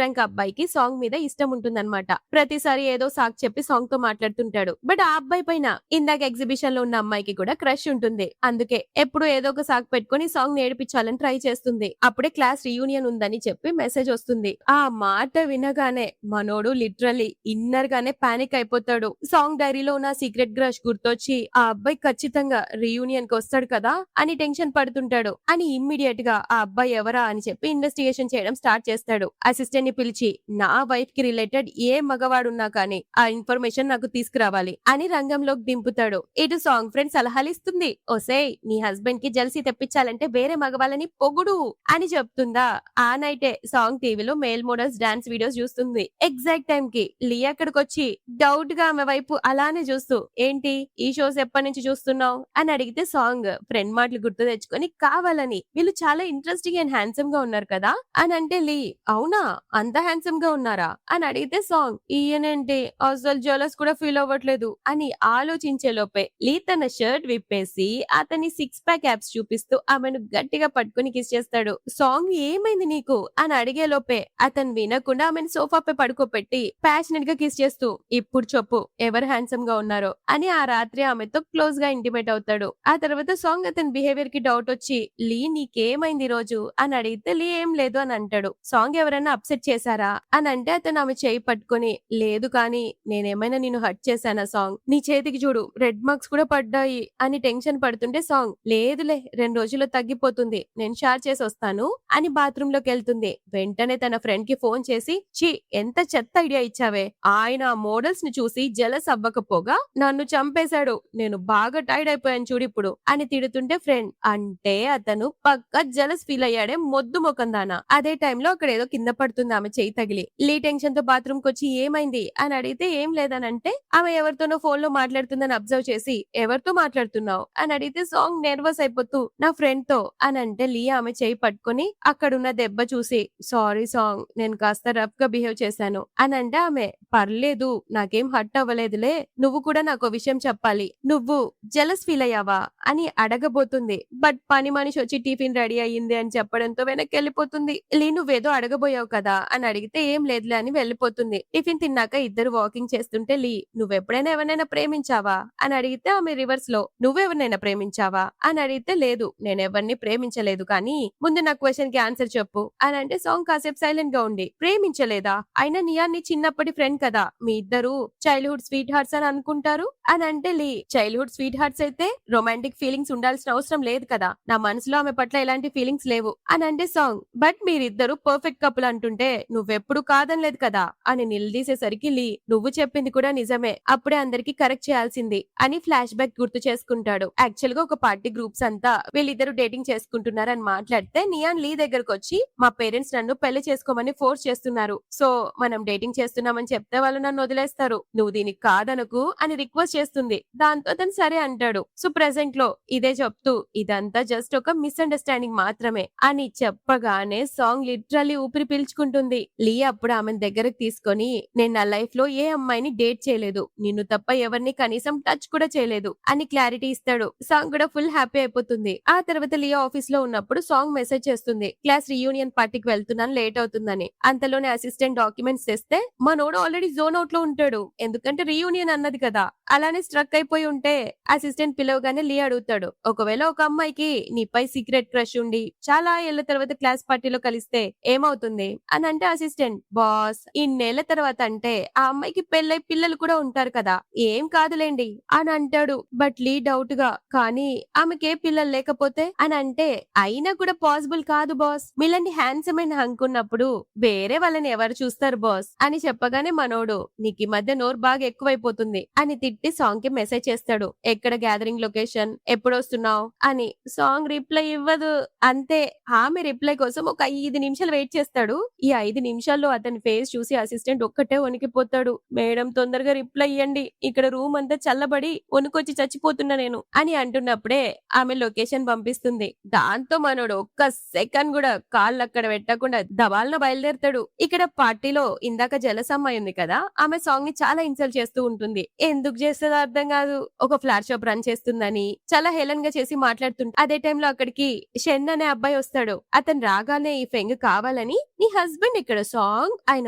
A: ర్యాంక్ అబ్బాయికి సాంగ్ మీద ఇష్టం ఉంటుందన్నమాట. ప్రతిసారి ఏదో సాక్ చెప్పి సాంగ్ తో మాట్లాడుతుంటాడు. బట్ ఆ అబ్బాయి పైన ఇందాక ఎగ్జిబిషన్ లో ఉన్న అమ్మాయికి కూడా క్రష్ ఉంటుంది. అందుకే ఎప్పుడు ఏదో ఒక సాక్ పెట్టుకుని సాంగ్ నేర్పించాలని ట్రై చేస్తుంది. అప్పుడే క్లాస్ రీయూనియన్ ఉందని చెప్పి మెసేజ్ వస్తుంది. ఆ మాట వినగానే మనోడు లిటరల్లీ ఇన్నర్ గానే పానిక్ అయిపోతాడు. సాంగ్ డైరీలో ఉన్న సీక్రెట్ క్రష్ గుర్తొచ్చి ఆ అబ్బాయి ఖచ్చితంగా రీయూనియన్ కి వస్తాడు కదా అని టెన్షన్ పడుతుంటాడు. అని ఇమ్మీడియట్ గా ఆ అబ్బాయి ఎవరా అని చెప్పి ఇన్వెస్టిగేషన్ చేయడం స్టార్ట్ చేస్తాడు. అసిస్టెంట్ ని పిలిచి నా వైఫ్ కి రిలేటెడ్ ఏ మగవాడున్నా కానీ ఆ ఇన్ఫర్మేషన్ నాకు తీసుకురావాలి అని రంగంలోకి దింపుతాడు. ఇటు సాంగ్ ఫ్రెండ్ సలహాలు ఇస్తుంది. ఓసేయ్ నీ హస్బెండ్ కి జెల్సీ తెప్పించాలంటే వేరే మగవాళ్ళని పొగుడు అని చెప్తుందా. ఆ నైటే సాంగ్ టీవీలో మేల్ మోడల్స్ డాన్స్ వీడియోస్ చూస్తుంది. ఎగ్జాక్ట్ టైం కి లీ అక్కడికి వచ్చి డౌట్ గా ఆమె వైపు అలానే చూస్తూ ఏంటి ఈ షోస్ ఎప్పటి నుంచి చూస్తున్నావు అని అడిగితే సాంగ్ ఫ్రెండ్ మాటలు గుర్తు తెచ్చుకొని కావాలని వీళ్ళు చాలా ఇంట్రెస్టింగ్ అండ్ హ్యాండ్సమ్ గా ఉన్నారు కదా అని అంటే లీ అవునా అంత హ్యాండ్సమ్ గా ఉన్నారా అని అడిగితే సాంగ్ ఈయనేంటి అసలు జలస్ కూడా ఫీల్ అవ్వట్లేదు అని ఆలోచించే లోపే లీ తన షర్ట్ విప్పేసి అతని 6 ప్యాక్ యాప్స్ చూపిస్తూ ఆమెను గట్టిగా పట్టుకుని కిస్ చేస్తాడు. సాంగ్ ఏమైంది నీకు అని అడిగే లోపే అతను వినకుండా ఆమెను సోఫాపై పడుకోపెట్టి ప్యాషనెట్ గా కిస్ చేస్తూ ఇప్పుడు చెప్పు ఎవరు హ్యాండ్సమ్ గా ఉన్నారో అని ఆ రాత్రి ఆమెతో క్లోజ్ గా ఇంటిమేట్ అవుతాడు. ఆ తర్వాత సాంగ్ అతని బిహేవియర్ కి డౌట్ వచ్చి లీ నీకేమైంది ఈ రోజు అని అడిగితే లీ ఏం లేదు అని అంటాడు. సాంగ్ ఎవరైనా అప్సెట్ చేశారా అని అంటే అతను ఆమె చేయి పట్టుకొని లేదు కానీ నేనేమైనా నిన్ను హర్ట్ చేశానా సాంగ్, నీ నీ చేతికి చూడు రెడ్ మార్క్స్ కూడా పడ్డాయి అని టెన్షన్ పడుతుంటే సాంగ్ లేదులే 2 రోజుల్లో తగ్గిపోతుంది. నేను షేర్ చేసొస్తాను అని బాత్రూమ్ లోకెళ్తుంది. వెంటనే తన ఫ్రెండ్ కి ఫోన్ చేసి ఛీ! ఎంత చెత్త ఐడియా ఇచ్చావే. ఆయన ఆ మోడల్స్ ని చూసి జెలస్ అవ్వకపోగా నన్ను చంపేశాడు. నేను బాగా టైర్డ్ అయిపోయాను చూడిప్పుడు అని తిడుతుంటే ఫ్రెండ్ అంటే అతను పక్కా జెలస్ ఫీల్ అయ్యాడే మొద్దు మొఖం దానా. అదే టైంలో అక్కడ ఏదో కింద పడుతుంది ఆమె చెయ్యి తగిలి. లీ టెన్షన్ తో బాత్రూమ్ కొచ్చి ఏమైంది అని అడిగితే ఏం లేదనంటే ఆమె ఎవరితోనో ఫోన్ లో మాట్లాడుతుందని అబ్జర్వ్ చేసి ఎవరితో మాట్లాడుతున్నావు అని అడిగితే సాంగ్ నర్వస్ అయిపోతూ నా ఫ్రెండ్ తో అని అంటే లీ ఆమె చెయ్యి పట్టుకొని అక్కడున్న దెబ్బ చూసి సారీ సాంగ్ నేను కాస్త రఫ్ గా బిహేవ్ చేశాను అని అంటే ఆమె పర్లేదు నాకేం హర్ట్ అవ్వలేదులే నువ్వు కూడా నాకు విషయం చెప్పాలి నువ్వు జెలస్ ఫీల్ అయ్యావా అని అడగబోతుంది. బట్ పని మనిషి వచ్చి టిఫిన్ రెడీ అయ్యింది అని చెప్పడంతో వెనక్కి వెళ్ళిపోతుంది. లీ నువ్వేదో అడగబోయావు కదా అని అడిగితే ఏం లేదులే అని వెళ్ళిపోతుంది. టిఫిన్ తిన్నాక ఇద్దరు వాకింగ్ చేస్తుంటే లీ నువ్వెప్పుడైనా ఎవరినైనా ప్రేమించావా అని అడిగితే ఆమె రివర్స్ లో నువ్వెవరినైనా ప్రేమించావా అని అడిగితే లేదు నేనెవరిని ప్రేమించలేదు కానీ ముందు నా క్వశ్చన్ కి ఆన్సర్ చెప్పు అని అంటే సాంగ్ కాసేపు సైలెంట్ గా ఉండి ప్రేమించలేదా అయినా నియా నీ చిన్నప్పటి ఫ్రెండ్ కదా మీ ఇద్దరు చైల్డ్హుడ్ స్వీట్ హార్ట్స్ అని అనుకుంటారు అని అంటే లీ చైల్డ్హుడ్ స్వీట్ హార్ట్స్ అయితే రొమాంటిక్ ఫీలింగ్స్ ఉండాల్సిన అవసరం లేదు కదా నా మనసులో ఆమె పట్ల ఎలాంటి ఫీలింగ్స్ లేవు అని అంటే సాంగ్ బట్ మీరిద్దరు పర్ఫెక్ట్ కపుల్ అంటుంటే నువ్వెప్పుడు కాదనలేదు కదా అని నిలదీసేసరికి లీ నువ్వు చెప్పింది కూడా నిజమే అప్పుడే అందరికి కరెక్ట్ చేయాల్సింది అని ఫ్లాష్ బ్యాక్ గుర్తు చేసుకుంటాడు. యాక్చువల్ గా ఒక పార్టీ గ్రూప్స్ అంతా వీళ్ళిద్దరు డేటింగ్ చేసుకుంటున్నారు అని మాట్లాడితే నియాన్ లీ దగ్గరకు వచ్చి మా పేరెంట్స్ నన్ను పెళ్లి చేసుకోమని ఫోర్స్ చేస్తున్నారు సో మనం డేటింగ్ చేస్తున్నామని చెప్తే వాళ్ళు నన్ను వదిలేస్తారు నువ్వు దీనికి కాదనకు అని రిక్వెస్ట్ చేస్తుంది. దాంతో అతను సరే అంటాడు. సో ప్రెసెంట్ లో ఇదే చెప్తూ ఇదంతా జస్ట్ ఒక మిస్అండర్స్టాండింగ్ మాత్రమే అని చెప్పగానే సాంగ్ లిటరల్లీ ఊపిరి పీల్చుకుంటుంది. లీ అప్పుడు ఆమెను దగ్గరకు తీసుకొని నేను నా లైఫ్ లో ఏ అమ్మాయిని డేట్ చేయలేదు నిన్ను తప్ప ఎవరిని కనీసం టచ్ కూడా చేయలేదు అని క్లారిటీ ఇస్తాడు. సాంగ్ కూడా ఫుల్ హ్యాపీ అయిపోతుంది. ఆ తర్వాత లియా ఆఫీస్ లో ఉన్నప్పుడు సాంగ్ మెసేజ్ చేస్తుంది క్లాస్ రీయూనియన్ పార్టీకి వెళ్తున్నాను లేట్ అవుతుందని. అంతలోనే అసిస్టెంట్ డాక్యుమెంట్స్ తెస్తే మనోడు ఆల్రెడీ జోన్ అవుట్ లో ఉంటాడు ఎందుకంటే రీయూనియన్ అన్నది కదా. అలానే స్ట్రక్ అయిపోయి ఉంటే అసిస్టెంట్ పిలవగానే లీ అడుగుతాడు ఒకవేళ ఒక అమ్మాయికి నీపై సీక్రెట్ క్రష్ ఉండి చాలా ఏళ్ల తర్వాత క్లాస్ పార్టీలో కలిస్తే ఏమవుతుంది అని అంటే అసిస్టెంట్ బాస్ ఇన్నేళ్ల తర్వాత అంటే ఆ అమ్మాయికి పెళ్ళై పిల్లలు కూడా ఉంటారు కదా ఏం కాదులేండి అని అంటాడు. బట్ లీ డౌట్ గా కానీ ఆమెకే పిల్లలు లేకపోతే అని అంటే అయినా కూడా పాసిబుల్ కాదు బాస్ మీలాంటి హ్యాండ్సమ్ అయిన అనుకున్నప్పుడు వేరే వాళ్ళని ఎవరు చూస్తారు బాస్ అని చెప్పగానే మనోడు నీకు ఈ మధ్య నోరు బాగా ఎక్కువైపోతుంది అని తిట్టి సాంగ్ కి మెసేజ్ చేస్తాడు ఎక్కడ గ్యాదరింగ్ లొకేషన్ ఎప్పుడు వస్తున్నావు అని. సాంగ్ రిప్లై ఇవ్వదు. అంతే ఆమె రిప్లై కోసం ఒక 5 నిమిషాలు వెయిట్ చేస్తాడు. ఈ 5 నిమిషాల్లో అతని ఫేస్ చూసి అసిస్టెంట్ ఒక్కటే వణికిపోతాడు. మేడం తొందరగా రిప్లై ఇయ్యండి ఇక్కడ రూమ్ అంతా చల్లబడి వణుకొచ్చి చచ్చిపోతున్నా నేను అని అంటున్నప్పుడే ఆమె లొకేషన్ పంపిస్తుంది. దాంతో మనోడు ఒక్క సెకండ్ కూడా కాళ్ళు అక్కడ పెట్టకుండా దబాలన బయలుదేరుతాడు. ఇక్కడ పార్టీలో ఇందాక జలసమ్మాయి ఉంది కదా ఆమె సాంగ్ ని చాలా ఇన్సల్ట్ చేస్తూ ఉంటుంది. ఎందుకు చేస్తుందో అర్థం కాదు. ఒక ఫ్లాట్ షాప్ రన్ చేస్తుందని చాలా హేళన్ గా చేసి మాట్లాడుతుంటే అదే టైంలో అక్కడికి షెన్ అనే అబ్బాయి వస్తాడు. అతను రాగానే ఈ ఫెంగ్ కావాలని నీ హస్బెండ్ ఇక్కడ సాంగ్ ఆయన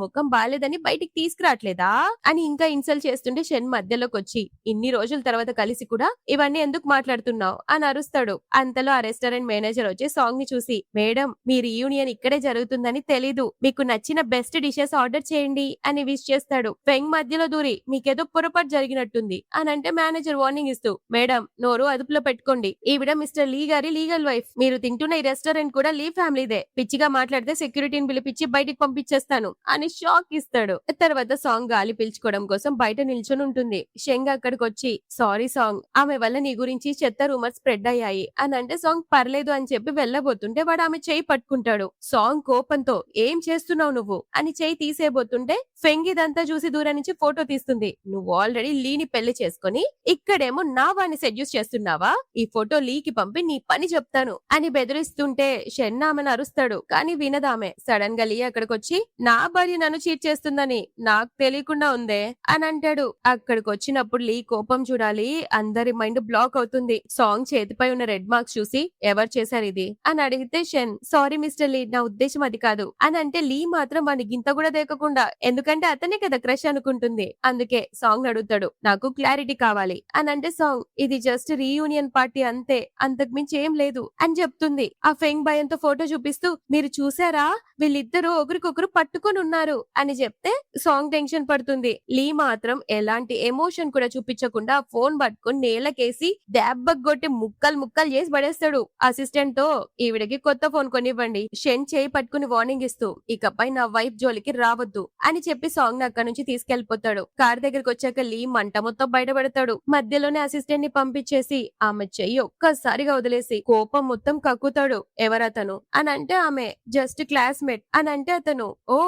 A: ముఖం బాలేదని బయటికి తీసుకురావట్లేదా అని ఇంకా ఇన్సల్ట్ చేస్తుంటే షెన్ మధ్యలోకి వచ్చి ఇన్ని రోజుల తర్వాత కలిసి కూడా ఇవన్నీ ఎందుకు మాట్లాడుతున్నావు అని అరుస్తాడు. అంతలో ఆ రెస్టారెంట్ మేనేజర్ వచ్చి సాంగ్ ని చూసి మేడం మీ రీయూనియన్ ఇక్కడే జరుగుతుందని తెలీదు మీకు నచ్చిన బెస్ట్ డిషెస్ ఆర్డర్ చేయండి అని విష్ చేస్తాడు. ఫెంగ్ మధ్యలో దూరి మీకేదో పొరపాటు జరిగినట్టుంది అని అంటే మేనేజర్ వార్నింగ్ ఇస్తూ మేడం నోరు అదుపులో పెట్టుకోండి ఈవిడ మిస్టర్ లీ గారి లీగల్ వైఫ్ మీరు తింటున్న ఈ రెస్టారెంట్ కూడా లీ ఫ్యామిలీదే పిచ్చిగా మాట్లాడితే సెక్యూరిటీని పిలిపించి బయటికి పంపించేస్తాను అని షాక్ ఇస్తాడు. తర్వాత సాంగ్ గాలి పీల్చుకోవడం కోసం బయట నిల్చొని ఉంటుంది. షెంగ్ అక్కడికి వచ్చి సారీ సాంగ్ ఆమె వల్ల నీ గురించి చెత్త రూమర్స్ స్ప్రెడ్ అయ్యాయి అని అంటే సాంగ్ పర్లేదు అని చెప్పి వెళ్ళబోతుంటే వాడు ఆమె చేయి పట్టుకుంటాడు. సాంగ్ కోపంతో ఏం చేస్తున్నావు నువ్వు అని చేయి తీసేయబోతుంటే ఫెంగ్ ఇదంతా చూసి దూరం నుంచి ఫోటో తీస్తుంది. నువ్వు ఆల్రెడీ లీని పెళ్లి చేసుకుని ఇక్కడేమో నా వాడిని సెడ్యూస్ చేస్తున్నావా ఈ ఫోటో లీకి పంపి నీ పని చెప్తాను అని బెదిరిస్తుంటే షెన్ ఆమెను అరుస్తాడు కానీ వినదామె. సడన్ గా లీ అక్కడికి వచ్చి నా భార్య నన్ను చీట్ చేస్తుందని నాకు తెలియకుండా ఉందే అని అంటాడు. అక్కడికి వచ్చినప్పుడు లీ కోపం చూడాలి అందరి మైండ్ బ్లాక్ అవుతుంది. సాంగ్ చేతిపై ఉన్న రెడ్ మార్క్స్ చూసి ఎవరు చేశారు ఇది అని అడిగితే షెన్ సారీ మిస్టర్ లీ నా ఉద్దేశం అది కాదు అని అంటే లీ మాత్రం వాడిని గింత కూడా దేకకుండా ఎందుకంటే అతనే కదా క్రష్ అనుకుంటుంది అందుకే సాంగ్ అడుగుతాడు నాకు క్లారిటీ కావాలి అని అంటే సాంగ్ ఇది జస్ట్ రీయూనియన్ పార్టీ అంతే అంతకు మించి ఏం లేదు అని చెప్తుంది. ఆ ఫెంగ్ భయంతో ఫోటో చూపిస్తూ మీరు చూసారా వీళ్ళిద్దరూ ఒకరికొకరు పట్టుకొని ఉన్నారు అని చెప్తే సాంగ్ టెన్షన్ పడుతుంది. లీ మాత్రం ఎలాంటి ఎమోషన్ ఎమోషన్ కూడా చూపించకుండా ఫోన్ పట్టుకొని నేలకేసి దెబ్బకు కొట్టి ముక్కలు ముక్కలు చేసి పడేస్తాడు. అసిస్టెంట్ తో ఈవిడకి కొత్త ఫోన్ కొనివ్వండి. షెన్ చేయి పట్టుకుని వార్నింగ్ ఇస్తూ ఇకపై నా వైఫ్ జోలికి రావద్దు అని చెప్పి సాంగ్ అక్కడి నుంచి తీసుకెళ్లిపోతాడు. కార్ దగ్గరకు వచ్చాక లీ మంట మొత్తం బయటపడతాడు. మధ్యలోనే అసిస్టెంట్ ని పంపించేసి ఆమె చెయ్యి ఒక్కసారిగా వదిలేసి కోపం మొత్తం కక్కుతాడు. ఎవరతను అని అంటే ఆమె జస్ట్ క్లాస్మేట్ అని అంటే అతను ఓ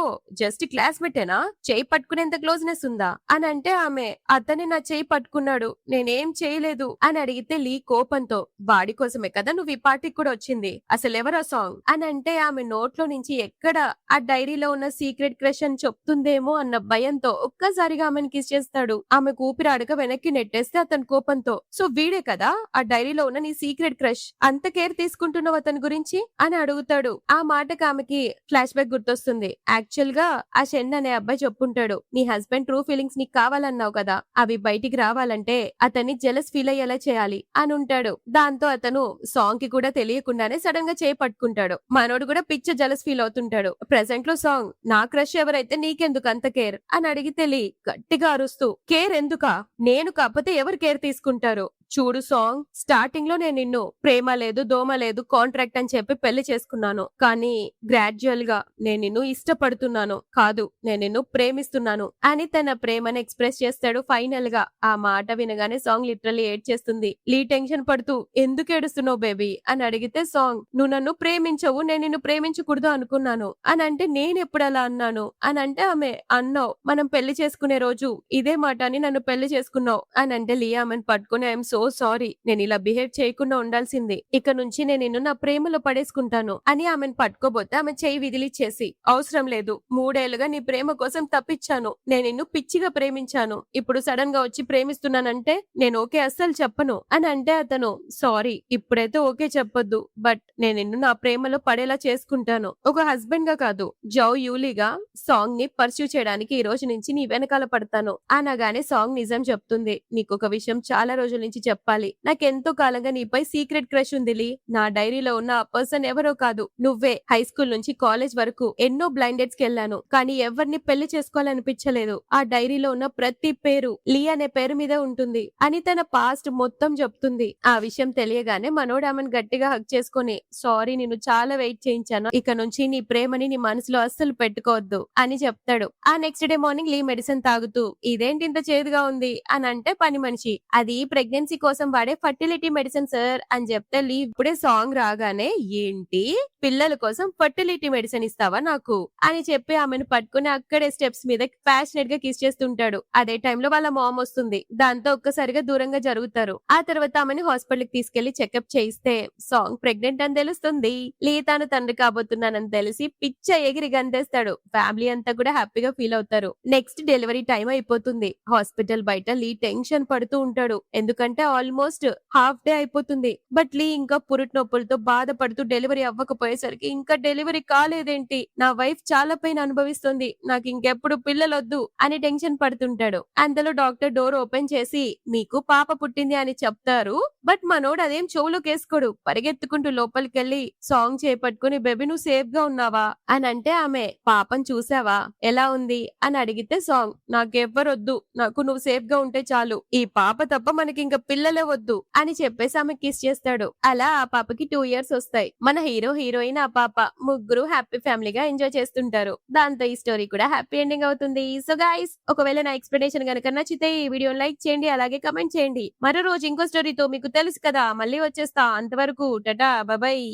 A: జస్ట్ క్లాస్మేటేనా, చెయ్యి పట్టుకునేంత క్లోజ్నెస్ ఉందా అని అంటే ఆమె అతని నా చెయ్యి పట్టుకున్నాడు, నేనేం చేయలేదు అని అడిగితే లీ కోపంతో వాడి కోసమే కదా నువ్వు ఈ పార్టీకి కూడా వచ్చింది, అసలు ఎవరా సాంగ్ అని అంటే ఆమె నోట్లో నుంచి ఎక్కడ ఆ డైరీలో ఉన్న సీక్రెట్ క్రష్ అని చెప్తుందేమో అన్న భయంతో ఒక్కసారిగా ఆమెను కిస్ చేస్తాడు. ఆమె ఊపిరాడక వెనక్కి నెట్టేస్తే అతని కోపంతో సో వీడే కదా ఆ డైరీలో ఉన్న నీ సీక్రెట్ క్రష్, అంత కేర్ తీసుకుంటున్నావు అతని గురించి అని అడుగుతాడు. ఆ మాటకి ఆమెకి ఫ్లాష్ బ్యాక్ గుర్తొస్తుంది. యాక్చువల్ గా ఆ షెన్ అనే అబ్బాయి చెప్పుంటాడు, నీ హస్బెండ్ ట్రూ ఫీలింగ్స్ నీకు కావాలన్నావు కదా, అవి బయటికి రావాలంటే అతన్ని జెలస్ ఫీల్ అయ్యేలా చేయాలి అని ఉంటాడు. దాంతో అతను సాంగ్ కి కూడా తెలియకుండానే సడన్ గా చేయి పట్టుకుంటాడు. మనోడు కూడా పిచ్చ జెలస్ ఫీల్ అవుతుంటాడు. ప్రెసెంట్ లో సాంగ్ నా క్రష్ ఎవరైతే నీకెందుకు అంత కేర్ అని అడిగితే లీ గట్టిగా అరుస్తూ కేర్ ఎందుకా, నేను కాకపోతే ఎవరు కేర్ తీసుకుంటారు, చూడు సాంగ్ స్టార్టింగ్ లో నేను నిన్ను ప్రేమ లేదు దోమ లేదు కాంట్రాక్ట్ అని చెప్పి పెళ్లి చేసుకున్నాను, కానీ గ్రాడ్యువల్ గా నేను నిన్ను ఇష్టపడుతున్నాను కాదు నేను నిన్ను ప్రేమిస్తున్నాను అని తన ప్రేమను ఎక్స్ప్రెస్ చేస్తాడు. ఫైనల్ గా ఆ మాట వినగానే సాంగ్ లిటరల్లీ ఏడ్ చేస్తుంది. లీ టెన్షన్ పడుతూ ఎందుకు ఏడుస్తున్నావు బేబీ అని అడిగితే సాంగ్ నువ్వు నన్ను ప్రేమించవు, నేను నిన్ను ప్రేమించకూడదు అనుకున్నాను అని అంటే నేను ఎప్పుడు అలా అన్నాను అని అంటే ఆమె అన్నావు మనం పెళ్లి చేసుకునే రోజు ఇదే మాట అని నన్ను పెళ్లి చేసుకున్నావు అని అంటే లీ ఆమెను పట్టుకుని ఐఎమ్ సో సారీ, నేను ఇలా బిహేవ్ చేయకుండా ఉండాల్సింది, ఇక నుంచి నేను నిన్ను నా ప్రేమలో పడేసుకుంటాను అని ఆమెను పట్టుకోబోతే ఆమె చేయి విదిలిచ్చేసి అవసరం లేదు, 3 ఏళ్లుగా నీ ప్రేమ కోసం తప్పించాను, నేను నిన్ను పిచ్చిగా ప్రేమించాను, ఇప్పుడు సడన్ గా వచ్చి ప్రేమిస్తున్నానంటే నేను ఓకే అస్సలు చెప్పను అని అంటే అతను సారీ ఇప్పుడైతే ఓకే చెప్పొద్దు, బట్ నేను నిన్ను నా ప్రేమలో పడేలా చేసుకుంటాను, ఒక హస్బెండ్ గా కాదు జౌ యూలీగా సాంగ్ ని పర్స్యూ చేయడానికి ఈ రోజు నుంచి నీ వెనకాల పడతాను అనగానే సాంగ్ నిజం చెప్తుంది. నీకు ఒక విషయం చాలా రోజుల నుంచి చెప్పాలి, నాకెంతో కాలంగా నీపై సీక్రెట్ క్రష్ ఉంది లీ, నా డైరీలో ఉన్న ఆ పర్సన్ ఎవరో కాదు నువ్వే, హై స్కూల్ నుంచి కాలేజ్ వరకు ఎన్నో బ్లైండ్ డేట్స్ కి వెళ్ళాను కానీ ఎవరిని పెళ్లి చేసుకోవాలనిపించలేదు, ఆ డైరీలో ఉన్న ప్రతి పేరు లీ అనే పేరు మీద ఉంటుంది అని తన పాస్ట్ మొత్తం చెప్తుంది. ఆ విషయం తెలియగానే మనోడు ఆమెను గట్టిగా హక్ చేసుకుని సారీ నిన్ను చాలా వెయిట్ చేయించాను, ఇక నుంచి నీ ప్రేమని నీ మనసులో అస్సలు పెట్టుకోవద్దు అని చెప్తాడు. ఆ నెక్స్ట్ డే మార్నింగ్ లీ మెడిసిన్ తాగుతూ ఇదేంటి ఇంత చేదుగా ఉంది అని అంటే పని మనిషి అది ప్రెగ్నెన్సీ కోసం వాడే ఫర్టిలిటీ మెడిసిన్ సార్ అని చెప్తే లీ ఇప్పుడే సాంగ్ రాగానే ఏంటి పిల్లల కోసం ఫర్టిలిటీ మెడిసిన్ ఇస్తావా నాకు అని చెప్పి ఆమెను పట్టుకుని అక్కడే స్టెప్స్ మీద ప్యాషనెట్ గా కిస్ చేస్తుంటాడు. అదే టైంలో వాళ్ళ మామ్ వస్తుంది. దాంతో ఒక్కసారిగా దూరంగా జరుగుతారు. ఆ తర్వాత ఆమెను హాస్పిటల్ కి తీసుకెళ్లి చెకప్ చేయిస్తే సాంగ్ ప్రెగ్నెంట్ అని తెలుస్తుంది. లీ తాను తండ్రి కాబోతున్నానని తెలిసి పిచ్చ ఎగిరి గంతేస్తాడు. ఫ్యామిలీ అంతా కూడా హ్యాపీగా ఫీల్ అవుతారు. నెక్స్ట్ డెలివరీ టైం అయిపోతుంది. హాస్పిటల్ బయట లీ టెన్షన్ పడుతూ ఉంటాడు. ఎందుకంటే ఆల్మోస్ట్ హాఫ్ డే అయిపోతుంది. బట్ లీ ఇంకా పురుటి నొప్పులతో బాధపడుతూ డెలివరీ అవ్వకపోయేసరికి ఇంకా డెలివరీ కాలేదేంటి, నా వైఫ్ చాలా పెయిన్ అనుభవిస్తుంది, నాకు ఇంకెప్పుడు పిల్లలొద్దు అని టెన్షన్ పడుతుంటాడు. అంతలో డాక్టర్ డోర్ ఓపెన్ చేసి మీకు పాప పుట్టింది అని చెప్తారు. బట్ మనోడు అదేం చెవులోకి వేసుకోడు. పరిగెత్తుకుంటూ లోపలికెళ్లి సాంగ్ చేపట్టుకుని బేబీ నువ్వు సేఫ్ గా ఉన్నావా అని అంటే ఆమె పాపను చూసావా ఎలా ఉంది అని అడిగితే సాంగ్ నాకెవ్వరొద్దు, నాకు నువ్వు సేఫ్ గా ఉంటే చాలు, ఈ పాప తప్ప మనకి ఇంకా పిల్లలే వద్దు అని చెప్పేసి ఆమె కిస్ చేస్తాడు. అలా ఆ పాపకి 2 years వస్తాయి. మన హీరో హీరోయిన్ ఆ పాప ముగ్గురు హ్యాపీ ఫ్యామిలీగా ఎంజాయ్ చేస్తుంటారు. దాంతో ఈ స్టోరీ కూడా హ్యాపీ ఎండింగ్ అవుతుంది. సో గైస్ ఒకవేళ నా ఎక్స్ప్లెనేషన్ గనక నచ్చితే ఈ వీడియో లైక్ చేయండి, అలాగే కమెంట్ చేయండి. మరో రోజు ఇంకో స్టోరీతో మీకు తెలుసు కదా మళ్ళీ వచ్చేస్తా. అంతవరకు టాటా బాయ్.